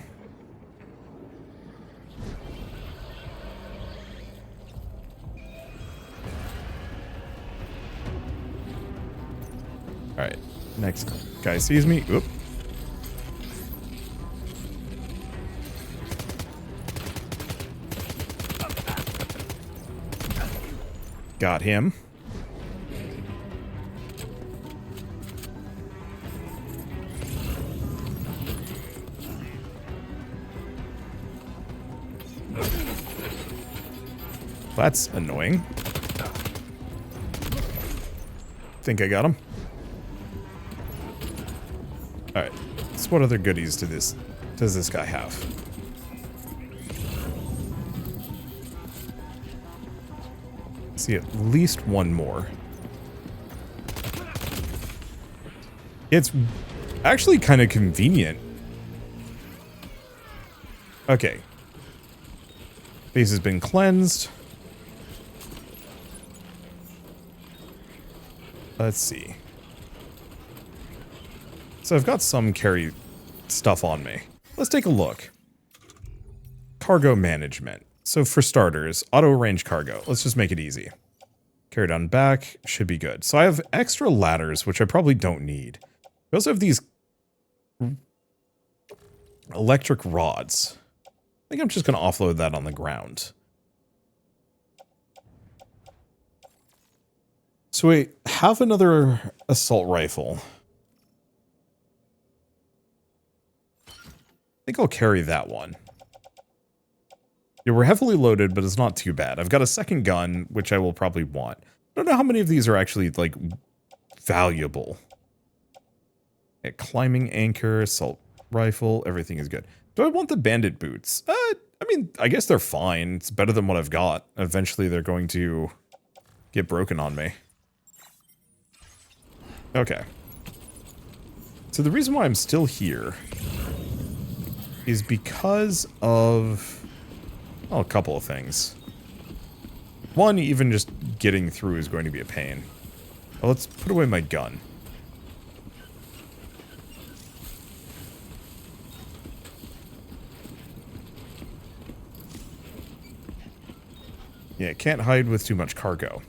Alright, next guy sees me. Oop. Got him. That's annoying. Think I got him. Alright. So what other goodies does this guy have? See at least one more. It's actually kind of convenient. Okay. Base has been cleansed. Let's see. So I've got some carry stuff on me. Let's take a look. Cargo management. So for starters, auto arrange cargo. Let's just make it easy. Carry it on back. Should be good. So I have extra ladders, which I probably don't need. We also have these electric rods. I think I'm just going to offload that on the ground. So we have another assault rifle. I think I'll carry that one. Yeah, we're heavily loaded, but it's not too bad. I've got a second gun, which I will probably want. I don't know how many of these are actually, like, valuable. Yeah, climbing anchor, assault rifle, everything is good. Do I want the bandit boots? I mean, I guess they're fine. It's better than what I've got. Eventually, they're going to get broken on me. Okay. So the reason why I'm still here is because of, well, a couple of things. One, even just getting through is going to be a pain. Well, let's put away my gun. Yeah, can't hide with too much cargo.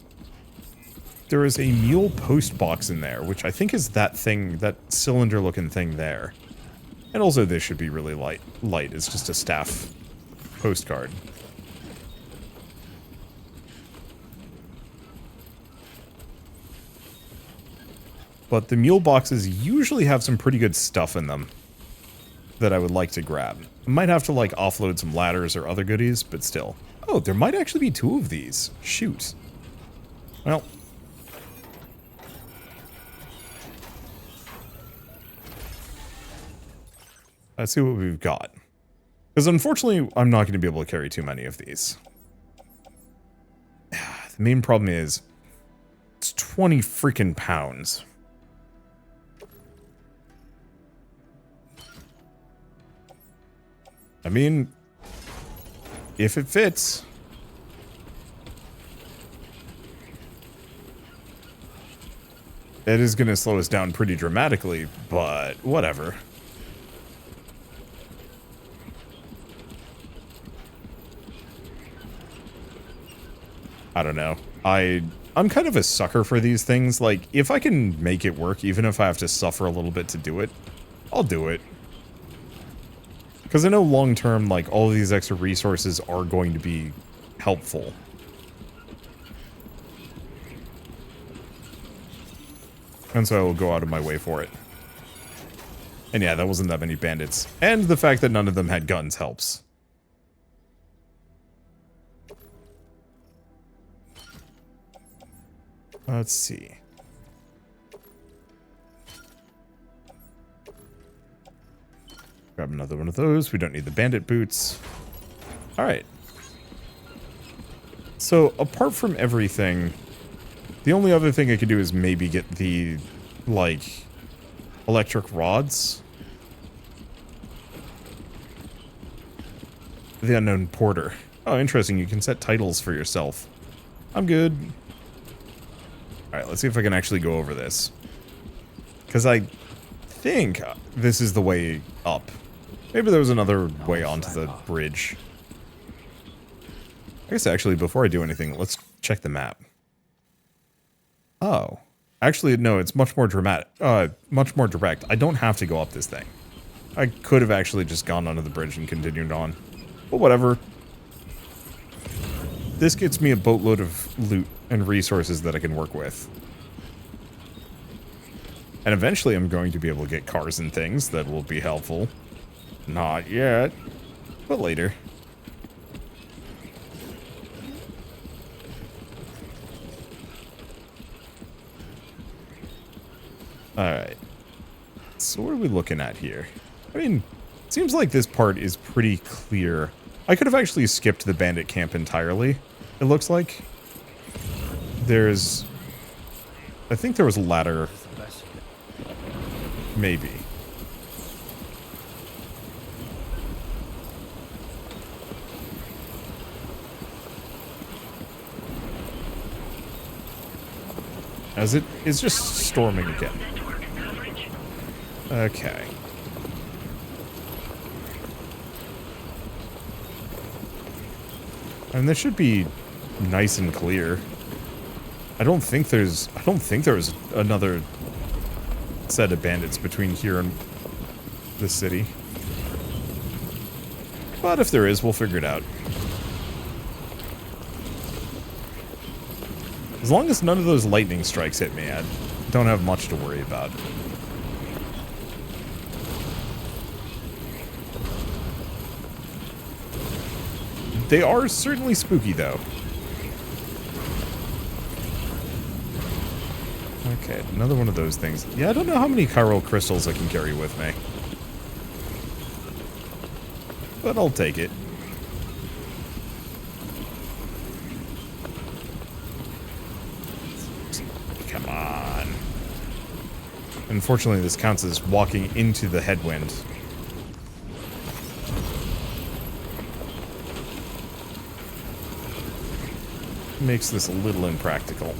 There is a mule post box in there, which I think is that thing, that cylinder-looking thing there. And also this should be really light. It's just a staff postcard. But the mule boxes usually have some pretty good stuff in them. that I would like to grab. I might have to like offload some ladders or other goodies, but still. Oh, there might actually be 2 of these. Shoot. Well. Let's see what we've got. Because unfortunately, I'm not going to be able to carry too many of these. The main problem is, it's 20 freaking pounds. I mean, if it fits. It is going to slow us down pretty dramatically, but whatever. I don't know. I'm kind of a sucker for these things. Like, if I can make it work, even if I have to suffer a little bit to do it, I'll do it. Because I know long term, like, all of these extra resources are going to be helpful. And so I will go out of my way for it. And yeah, that wasn't that many bandits. And the fact that none of them had guns helps. Let's see. Grab another one of those. We don't need the bandit boots. Alright. So, apart from everything, the only other thing I could do is maybe get the, like, electric rods. The unknown porter. Oh, interesting. You can set titles for yourself. I'm good. Alright, let's see if I can actually go over this. Because I think this is the way up. Maybe there was another way onto the bridge. I guess actually, before I do anything, let's check the map. Oh. Actually, no, it's much more dramatic. Much more direct. I don't have to go up this thing. I could have actually just gone onto the bridge and continued on. But whatever. This gets me a boatload of loot and resources that I can work with. And eventually I'm going to be able to get cars and things that will be helpful. Not yet, but later. Alright. So what are we looking at here? I mean, it seems like this part is pretty clear. I could have actually skipped the bandit camp entirely, it looks like. There's... I think there was a ladder. Maybe. As it is just storming again. Okay. And this should be nice and clear. I don't think there's another set of bandits between here and the city. But if there is, we'll figure it out. As long as none of those lightning strikes hit me, I don't have much to worry about. They are certainly spooky, though. Okay, another one of those things. Yeah, I don't know how many chiral crystals I can carry with me. But I'll take it. Come on. Unfortunately, this counts as walking into the headwind. Makes this a little impractical.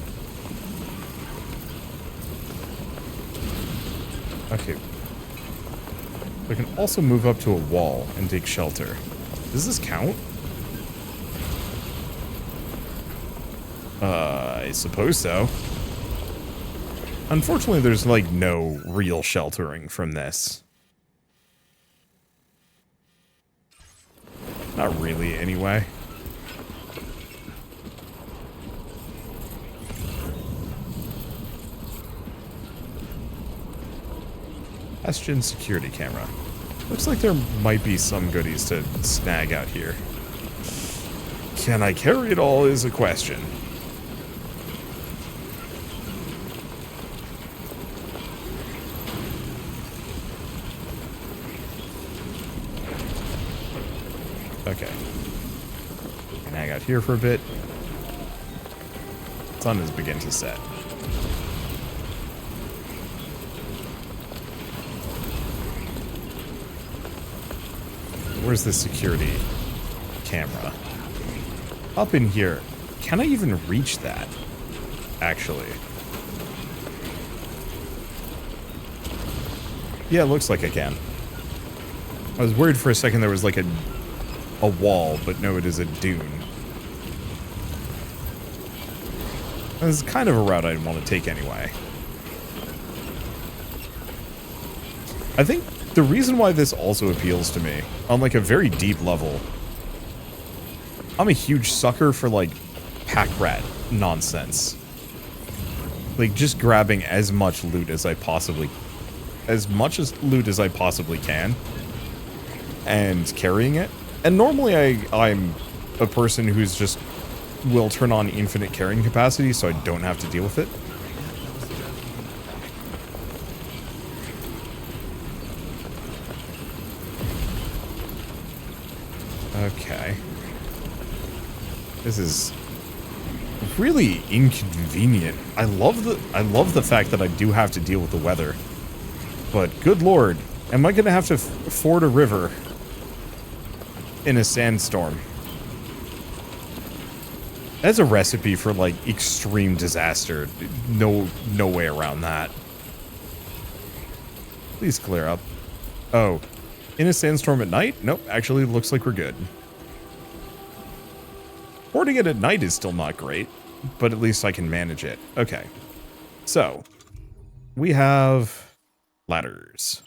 Okay. I can also move up to a wall and take shelter. Does this count? I suppose so. Unfortunately, there's like no real sheltering from this. Not really, anyway. Bastion security camera. Looks like there might be some goodies to snag out here. Can I carry it all is a question. Okay. Can hang out here for a bit. Sun is beginning to set. Where's the security camera? Up in here. Can I even reach that? Actually. Yeah, it looks like I can. I was worried for a second there was like a wall, but no, it is a dune. This is kind of a route I'd want to take anyway. I think the reason why this also appeals to me, on like a very deep level, I'm a huge sucker for like pack rat nonsense. Like just grabbing as much loot as I possibly can and carrying it. And normally I'm a person who's just will turn on infinite carrying capacity so I don't have to deal with it. Okay. This is really inconvenient. I love the fact that I do have to deal with the weather. But good lord, am I going to have to ford a river in a sandstorm? That's a recipe for like extreme disaster. No way around that. Please clear up. Oh, in a sandstorm at night? Nope, actually looks like we're good. Boarding it at night is still not great, but at least I can manage it. Okay, so we have ladders.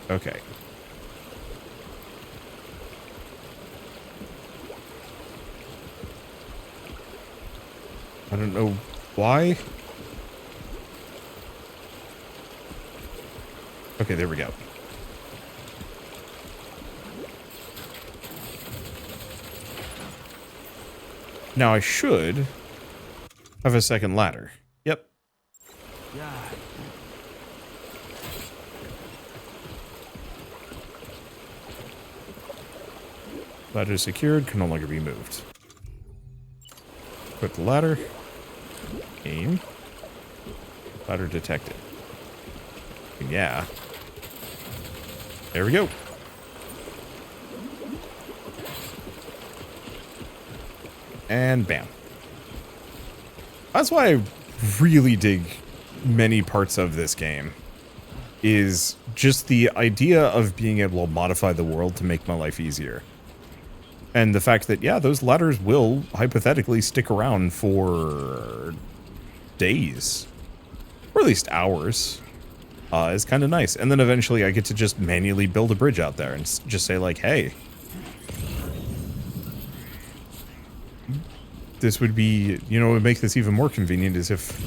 Okay. I don't know why. Okay, there we go. Now I should have a second ladder. Yep. Ladder secured, can no longer be moved. Equip the ladder. Aim. Ladder detected. Yeah. There we go. And bam. That's why I really dig many parts of this game. Is just the idea of being able to modify the world to make my life easier. And the fact that, yeah, those ladders will hypothetically stick around for days. Or at least hours. Is kind of nice. And then eventually I get to just manually build a bridge out there and just say like, hey, this would be, you know, what would make this even more convenient is if,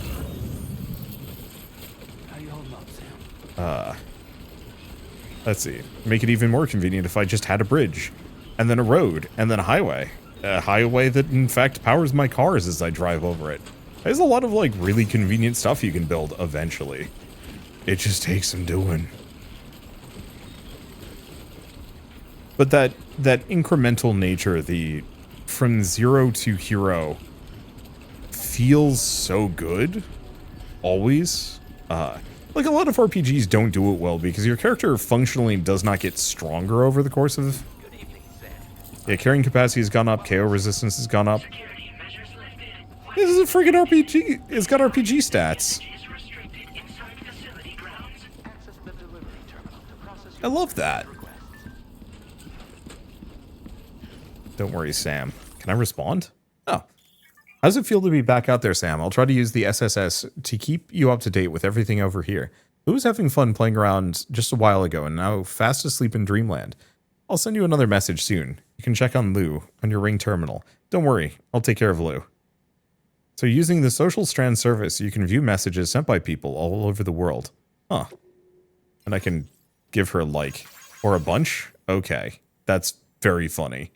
let's see, make it even more convenient if I just had a bridge and then a road and then a highway that in fact powers my cars as I drive over it. There's a lot of like really convenient stuff you can build eventually. It just takes some doing. But that incremental nature, the from zero to hero, feels so good. Always. Like a lot of RPGs don't do it well because your character functionally does not get stronger over the course of... Yeah, carrying capacity has gone up, KO resistance has gone up. This is a friggin' RPG. It's got RPG stats. I love that. Don't worry, Sam. Can I respond? Oh. How does it feel to be back out there, Sam? I'll try to use the SSS to keep you up to date with everything over here. Who was having fun playing around just a while ago and now fast asleep in dreamland? I'll send you another message soon. You can check on Lou on your Ring terminal. Don't worry, I'll take care of Lou. So using the Social Strand service, you can view messages sent by people all over the world. Huh. And I can give her a like. Or a bunch? Okay. That's very funny.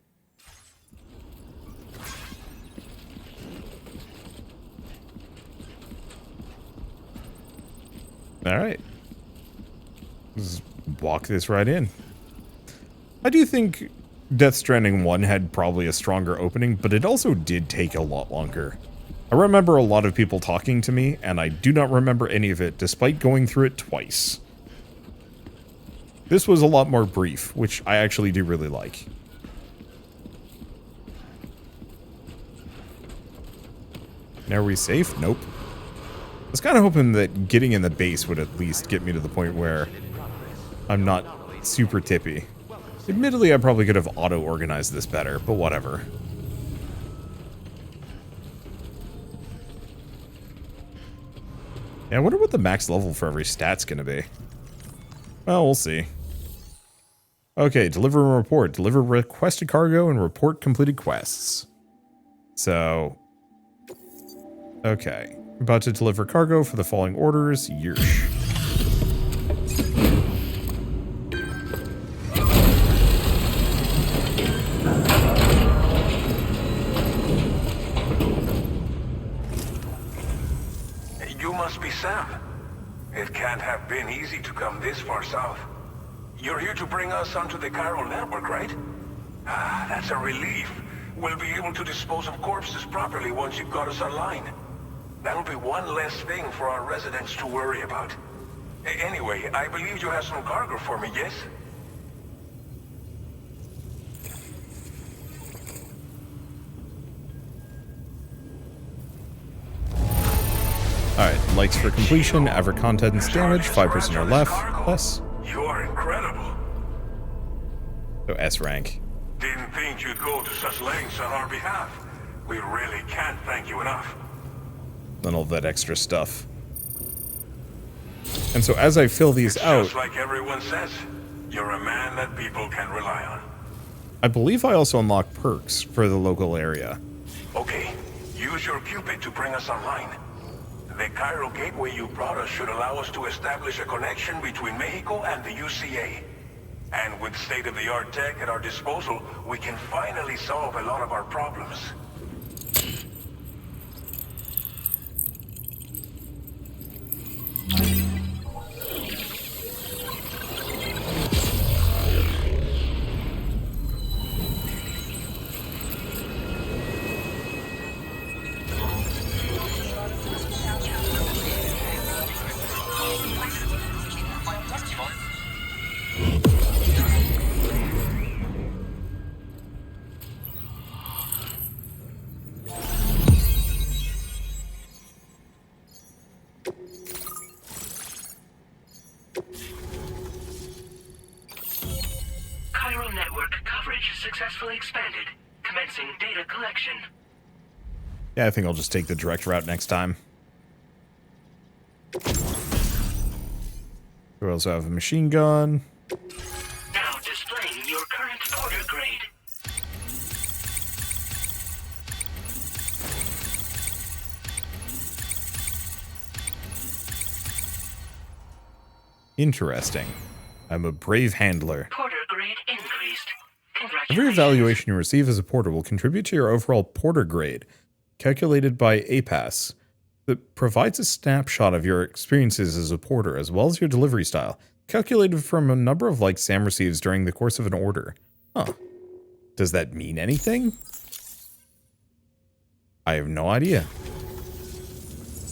Alright. Just walk this right in. I do think Death Stranding 1 had probably a stronger opening, but it also did take a lot longer. I remember a lot of people talking to me, and I do not remember any of it, despite going through it twice. This was a lot more brief, which I actually do really like. Now are we safe? Nope. I was kind of hoping that getting in the base would at least get me to the point where I'm not super tippy. Admittedly, I probably could have auto-organized this better, but whatever. Yeah, I wonder what the max level for every stat's gonna be. Well, we'll see. Okay, deliver a report. Deliver requested cargo and report completed quests. So... okay. About to deliver cargo for the following orders. Yersh. You must be Sam. It can't have been easy to come this far south. You're here to bring us onto the chiral network, right? Ah, that's a relief. We'll be able to dispose of corpses properly once you've got us online. That'll be one less thing for our residents to worry about. Anyway, I believe you have some cargo for me, yes? Alright, likes for completion, average contents damage, 5% or less. You are incredible. So S rank. Didn't think you'd go to such lengths on our behalf. We really can't thank you enough. And all that extra stuff. And so as I fill these out... just like everyone says, you're a man that people can rely on. I believe I also unlock perks for the local area. Okay, use your Cupid to bring us online. The chiral gateway you brought us should allow us to establish a connection between Mexico and the UCA. And with state-of-the-art tech at our disposal, we can finally solve a lot of our problems. Chiral network coverage successfully expanded. Commencing data collection. Yeah, I think I'll just take the direct route next time. We also have a machine gun. Now displaying your current porter grade. Interesting. I'm a brave handler. Porter grade increased. Every Congratulations. evaluation you receive as a porter will contribute to your overall porter grade, calculated by APAS, that provides a snapshot of your experiences as a porter, as well as your delivery style, calculated from a number of likes Sam receives during the course of an order. Huh. Does that mean anything? I have no idea.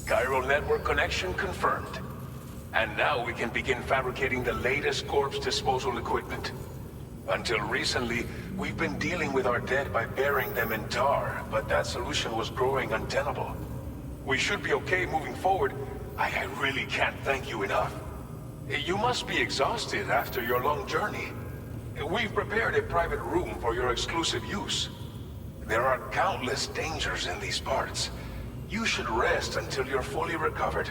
Chiral network connection confirmed. And now we can begin fabricating the latest corpse disposal equipment. Until recently, we've been dealing with our dead by burying them in tar, but that solution was growing untenable. We should be okay moving forward. I really can't thank you enough. You must be exhausted after your long journey. We've prepared a private room for your exclusive use. There are countless dangers in these parts. You should rest until you're fully recovered.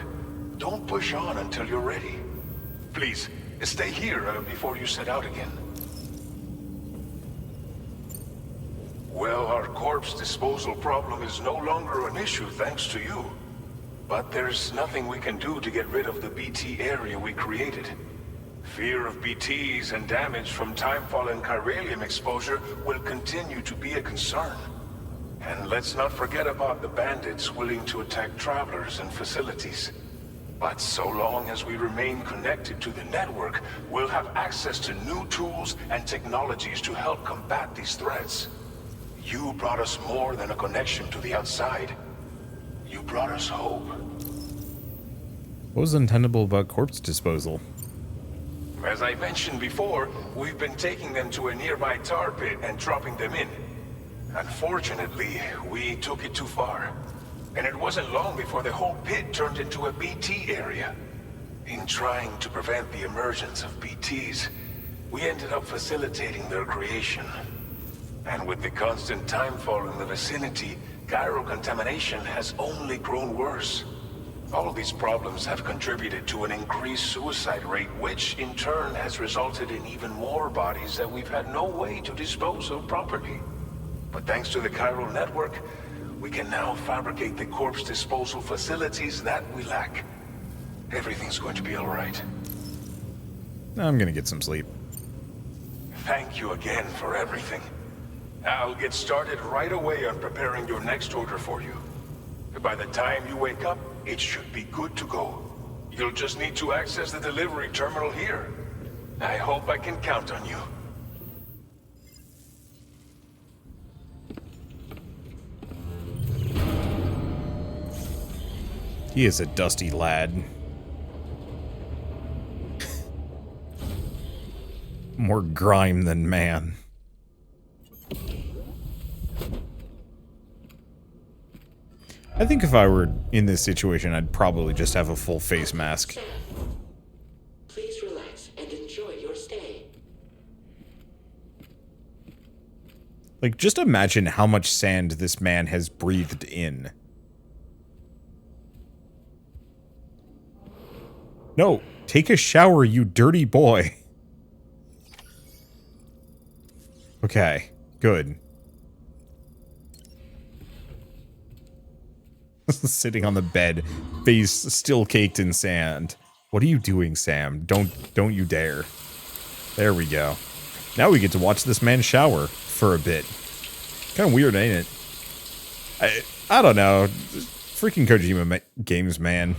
Don't push on until you're ready. Please, stay here before you set out again. Well, our corpse disposal problem is no longer an issue thanks to you. But there's nothing we can do to get rid of the BT area we created. Fear of BTs and damage from timefall and chiralium exposure will continue to be a concern. And let's not forget about the bandits willing to attack travelers and facilities. But so long as we remain connected to the network, we'll have access to new tools and technologies to help combat these threats. You brought us more than a connection to the outside. You brought us hope. What was untendable about corpse disposal? As I mentioned before, we've been taking them to a nearby tar pit and dropping them in. Unfortunately, we took it too far. And it wasn't long before the whole pit turned into a BT area. In trying to prevent the emergence of BTs, we ended up facilitating their creation. And with the constant timefall in the vicinity, gyro contamination has only grown worse. All of these problems have contributed to an increased suicide rate, which in turn has resulted in even more bodies that we've had no way to dispose of properly. But thanks to the chiral network, we can now fabricate the corpse disposal facilities that we lack. Everything's going to be all right. I'm gonna get some sleep. Thank you again for everything. I'll get started right away on preparing your next order for you. By the time you wake up, it should be good to go. You'll just need to access the delivery terminal here. I hope I can count on you. He is a dusty lad. More grime than man. I think if I were in this situation, I'd probably just have a full face mask. Please relax and enjoy your stay. Like, just imagine how much sand this man has breathed in. No, take a shower, you dirty boy. Okay, good. Sitting on the bed, face still caked in sand. What are you doing, Sam? Don't you dare. There we go. Now we get to watch this man shower for a bit. Kind of weird, ain't it? I don't know. Freaking Kojima games, man.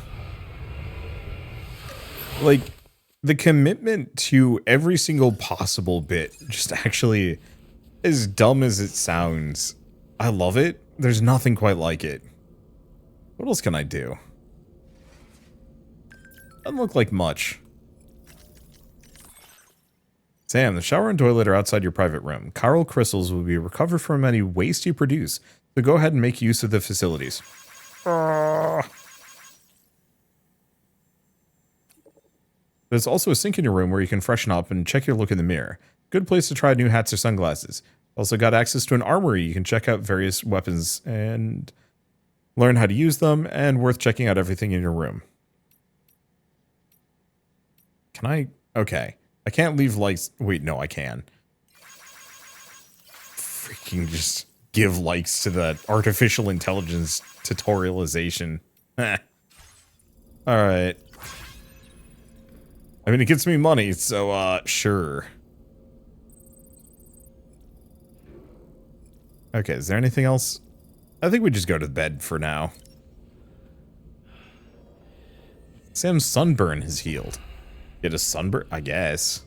Like, the commitment to every single possible bit, just actually, as dumb as it sounds, I love it. There's nothing quite like it. What else can I do? Doesn't look like much. Sam, the shower and toilet are outside your private room. Chiral crystals will be recovered from any waste you produce, so go ahead and make use of the facilities. There's also a sink in your room where you can freshen up and check your look in the mirror. Good place to try new hats or sunglasses. Also got access to an armory. You can check out various weapons and learn how to use them, and worth checking out everything in your room. Can I? Okay. I can't leave likes. Wait, no, I can. Freaking just give likes to the artificial intelligence tutorialization. Alright. I mean, it gets me money, so, sure. Okay, is there anything else? I think we just go to bed for now. Sam's sunburn has healed. Get a sunburn? I guess.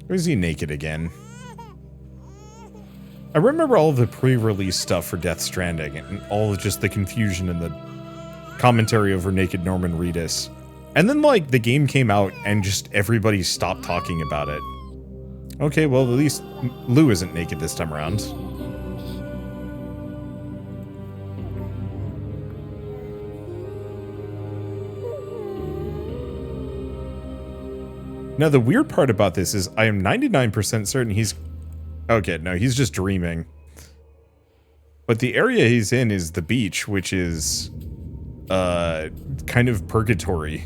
Or is he naked again? I remember all the pre-release stuff for Death Stranding and all of just the confusion and the commentary over naked Norman Reedus. And then, like, the game came out and just everybody stopped talking about it. Okay, well, at least Lou isn't naked this time around. Now, the weird part about this is I am 99% certain he's... Okay, no, he's just dreaming. But the area he's in is the beach, which is kind of purgatory.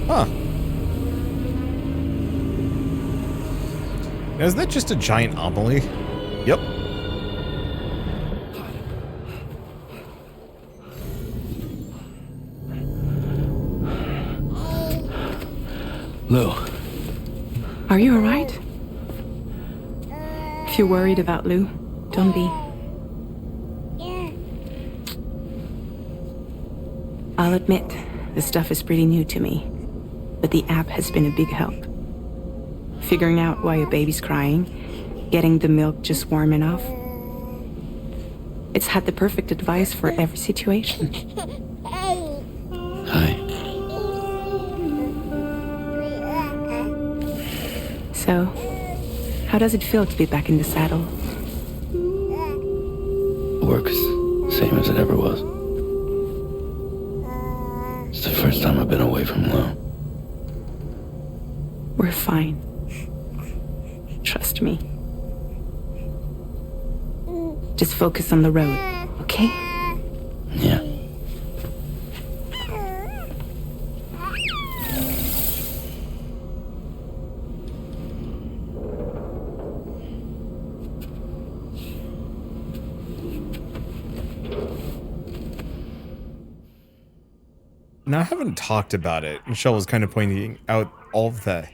Huh. Now, is that just a giant anomaly? Yep. Lou. Are you alright? If you're worried about Lou, don't be. I'll admit, this stuff is pretty new to me, but the app has been a big help. Figuring out why a baby's crying, getting the milk just warm enough. It's had the perfect advice for every situation. Hi. So, how does it feel to be back in the saddle? Works same as it ever was. It's the first time I've been away from Lou. We're fine. Trust me. Just focus on the road, okay? Yeah. Now, I haven't talked about it. Michelle was kind of pointing out all of the...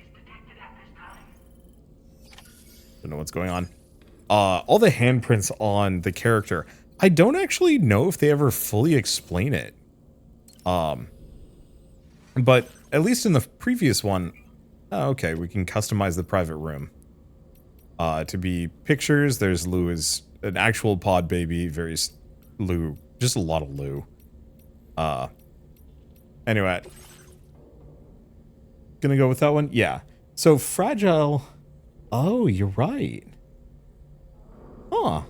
Don't know what's going on. All the handprints on the character. I don't actually know if they ever fully explain it. But at least in the previous one... Oh, okay, we can customize the private room. To be pictures, there's Lou as an actual pod baby. Lou. Just a lot of Lou. Anyway. Gonna go with that one? Yeah. So, fragile... Oh, you're right. Huh.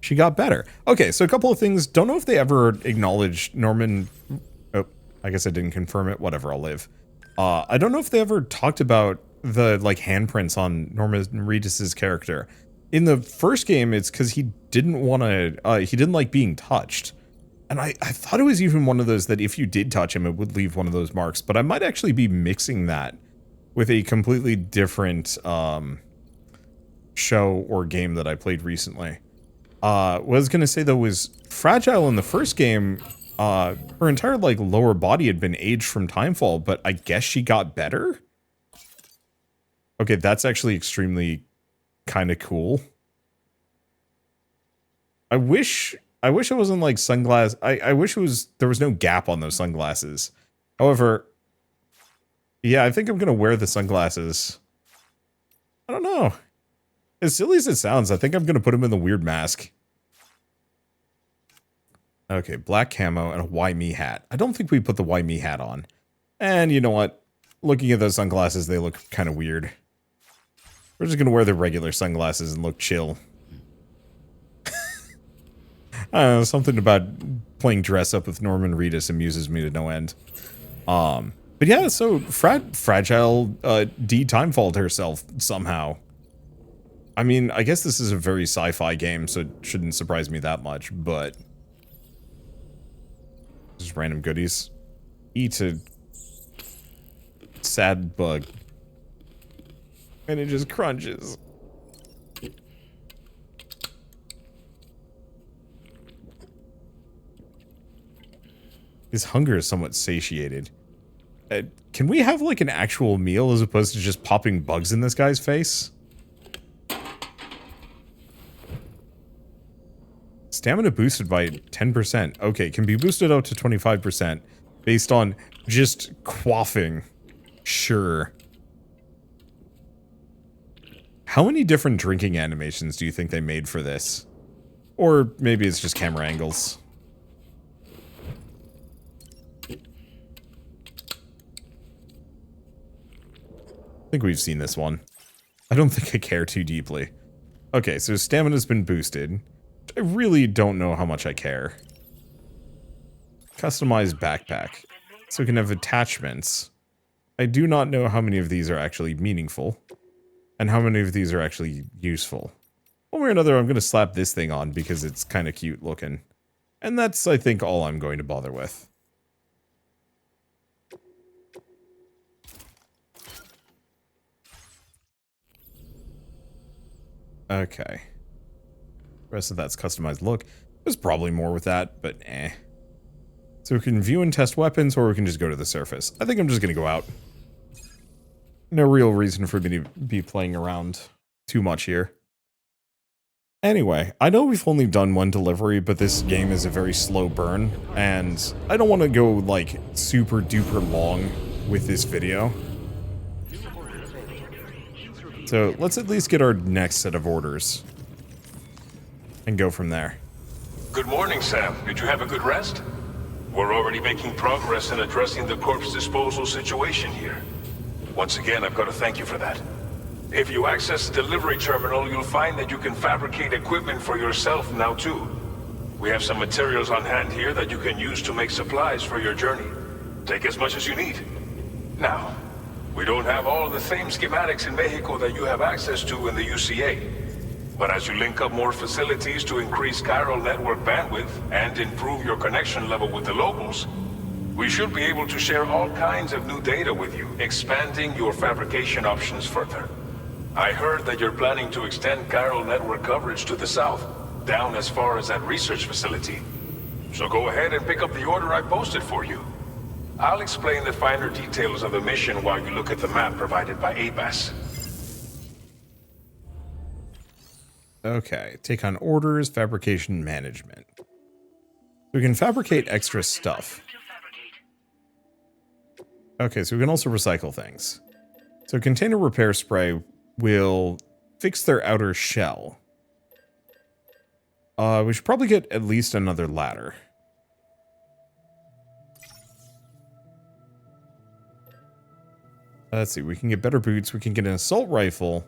She got better. Okay, so a couple of things. Don't know if they ever acknowledged Norman... Oh, I guess I didn't confirm it. Whatever, I'll live. I don't know if they ever talked about the, like, handprints on Norman Reedus's character. In the first game, it's because he didn't want to... he didn't like being touched. And I thought it was even one of those that if you did touch him, it would leave one of those marks. But I might actually be mixing that with a completely different show or game that I played recently. What I was going to say, though, was Fragile in the first game, her entire like lower body had been aged from Timefall, but I guess she got better? Okay, that's actually extremely kind of cool. I wish it wasn't like sunglasses. I wish there was no gap on those sunglasses. However, yeah, I think I'm going to wear the sunglasses. I don't know. As silly as it sounds, I think I'm going to put them in the weird mask. Okay, black camo and a Why Me hat. I don't think we put the Why Me hat on. And you know what? Looking at those sunglasses, they look kind of weird. We're just going to wear the regular sunglasses and look chill. I don't know, something about playing dress up with Norman Reedus amuses me to no end. But yeah, so Fragile de-timefalled herself somehow. I mean, I guess this is a very sci-fi game, so it shouldn't surprise me that much, but... Just random goodies. Eat a sad bug. And it just crunches. His hunger is somewhat satiated. Can we have, like, an actual meal as opposed to just popping bugs in this guy's face? Stamina boosted by 10%. Okay, can be boosted up to 25% based on just quaffing. Sure. How many different drinking animations do you think they made for this? Or maybe it's just camera angles. I think we've seen this one. I don't think I care too deeply. Okay, so stamina's been boosted. I really don't know how much I care. Customize backpack. So we can have attachments. I do not know how many of these are actually meaningful. And how many of these are actually useful. One way or another, I'm going to slap this thing on because it's kind of cute looking. And that's, I think, all I'm going to bother with. Okay. The rest of that's customized look. There's probably more with that, but eh. So we can view and test weapons, or we can just go to the surface. I think I'm just going to go out. No real reason for me to be playing around too much here. Anyway, I know we've only done one delivery, but this game is a very slow burn, and I don't want to go, like, super duper long with this video. So let's at least get our next set of orders. And go from there. Good morning, Sam. Did you have a good rest? We're already making progress in addressing the corpse disposal situation here. Once again, I've got to thank you for that. If you access the delivery terminal, you'll find that you can fabricate equipment for yourself now too. We have some materials on hand here that you can use to make supplies for your journey. Take as much as you need. Now, we don't have all the same schematics in Mexico that you have access to in the UCA. But as you link up more facilities to increase chiral network bandwidth and improve your connection level with the locals, we should be able to share all kinds of new data with you, expanding your fabrication options further. I heard that you're planning to extend chiral network coverage to the south, down as far as that research facility. So go ahead and pick up the order I posted for you. I'll explain the finer details of the mission while you look at the map provided by ABAS. Okay, take on orders, fabrication management. We can fabricate extra stuff. Okay, so we can also recycle things. So container repair spray will fix their outer shell. We should probably get at least another ladder. Let's see, we can get better boots, we can get an assault rifle,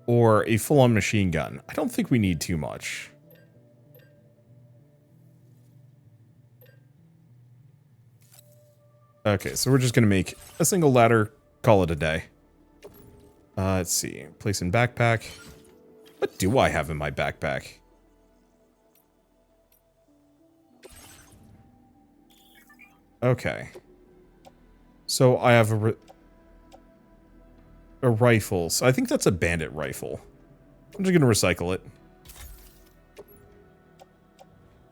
or a full-on machine gun. I don't think we need too much. Okay, so we're just going to make a single ladder, call it a day. Let's see, place in backpack. What do I have in my backpack? Okay. So I have a rifle. So I think that's a bandit rifle. I'm just going to recycle it.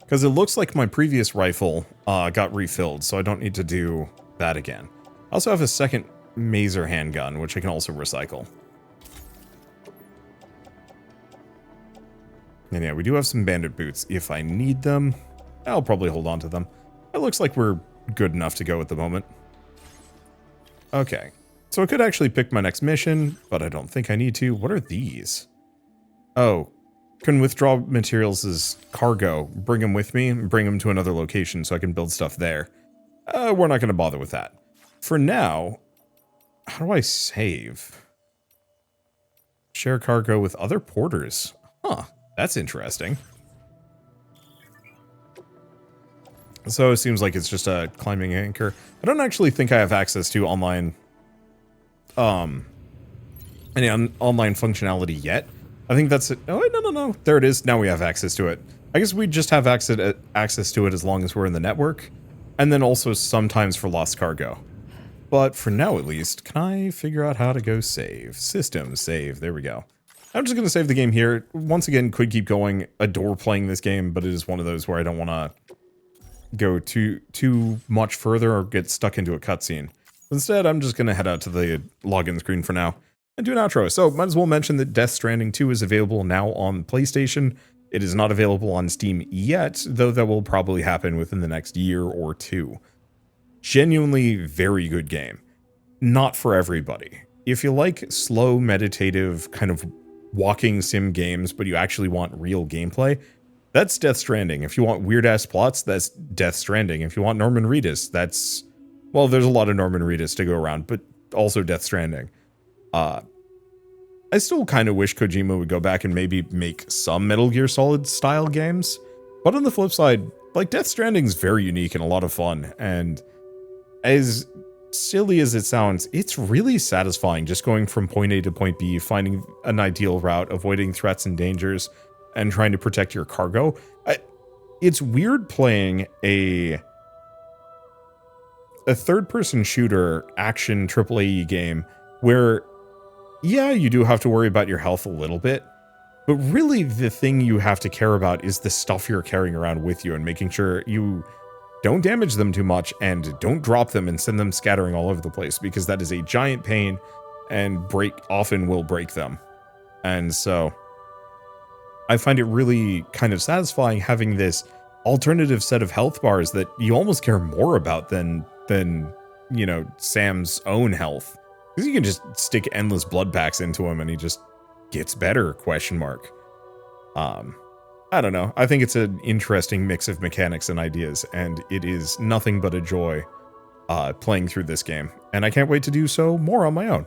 Because it looks like my previous rifle got refilled, so I don't need to do that again. I also have a second Maser handgun, which I can also recycle. And yeah, we do have some bandit boots. If I need them, I'll probably hold on to them. It looks like we're good enough to go at the moment. Okay. So I could actually pick my next mission, but I don't think I need to. What are these? Oh, can withdraw materials as cargo, bring them with me, and bring them to another location so I can build stuff there. We're not going to bother with that. For now, how do I save? Share cargo with other porters. Huh, that's interesting. So it seems like it's just a climbing anchor. I don't actually think I have access to online any online functionality yet. I think that's it. Oh, no. There it is. Now we have access to it. I guess we just have access to it as long as we're in the network. And then also sometimes for lost cargo. But for now, at least, can I figure out how to go save? System save. There we go. I'm just going to save the game here. Once again, could keep going. Adore playing this game, but it is one of those where I don't want to go too much further or get stuck into a cutscene. Instead, I'm just going to head out to the login screen for now and do an outro. So, might as well mention that Death Stranding 2 is available now on PlayStation. It is not available on Steam yet, though that will probably happen within the next year or two. Genuinely very good game. Not for everybody. If you like slow, meditative, kind of walking sim games, but you actually want real gameplay, that's Death Stranding. If you want weird-ass plots, that's Death Stranding. If you want Norman Reedus, that's... well, there's a lot of Norman Reedus to go around, but also Death Stranding. I still kind of wish Kojima would go back and maybe make some Metal Gear Solid style games. But on the flip side, like, Death Stranding's very unique and a lot of fun, and as silly as it sounds, it's really satisfying just going from point A to point B, finding an ideal route, avoiding threats and dangers, and trying to protect your cargo. It's weird playing a third-person shooter action AAA game where, yeah, you do have to worry about your health a little bit, but really the thing you have to care about is the stuff you're carrying around with you and making sure you don't damage them too much and don't drop them and send them scattering all over the place, because that is a giant pain and often will break them. And so I find it really kind of satisfying having this alternative set of health bars that you almost care more about than you know, Sam's own health. Because you can just stick endless blood packs into him and he just gets better, ? I don't know. I think it's an interesting mix of mechanics and ideas, and it is nothing but a joy playing through this game. And I can't wait to do so more on my own.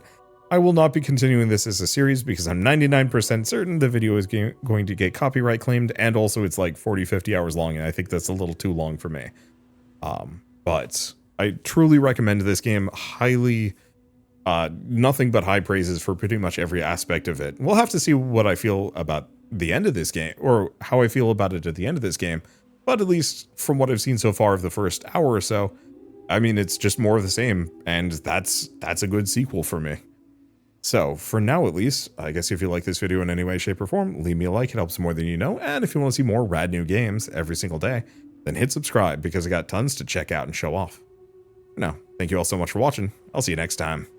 I will not be continuing this as a series because I'm 99% certain the video is going to get copyright claimed, and also it's like 40-50 hours long, and I think that's a little too long for me. But I truly recommend this game highly. Nothing but high praises for pretty much every aspect of it. We'll have to see what I feel about the end of this game, or how I feel about it at the end of this game, but at least from what I've seen so far of the first hour or so, I mean, it's just more of the same, and that's a good sequel for me. So, for now at least, I guess if you like this video in any way, shape, or form, leave me a like, it helps more than you know, and if you want to see more rad new games every single day, then hit subscribe, because I got tons to check out and show off. For now, thank you all so much for watching, I'll see you next time.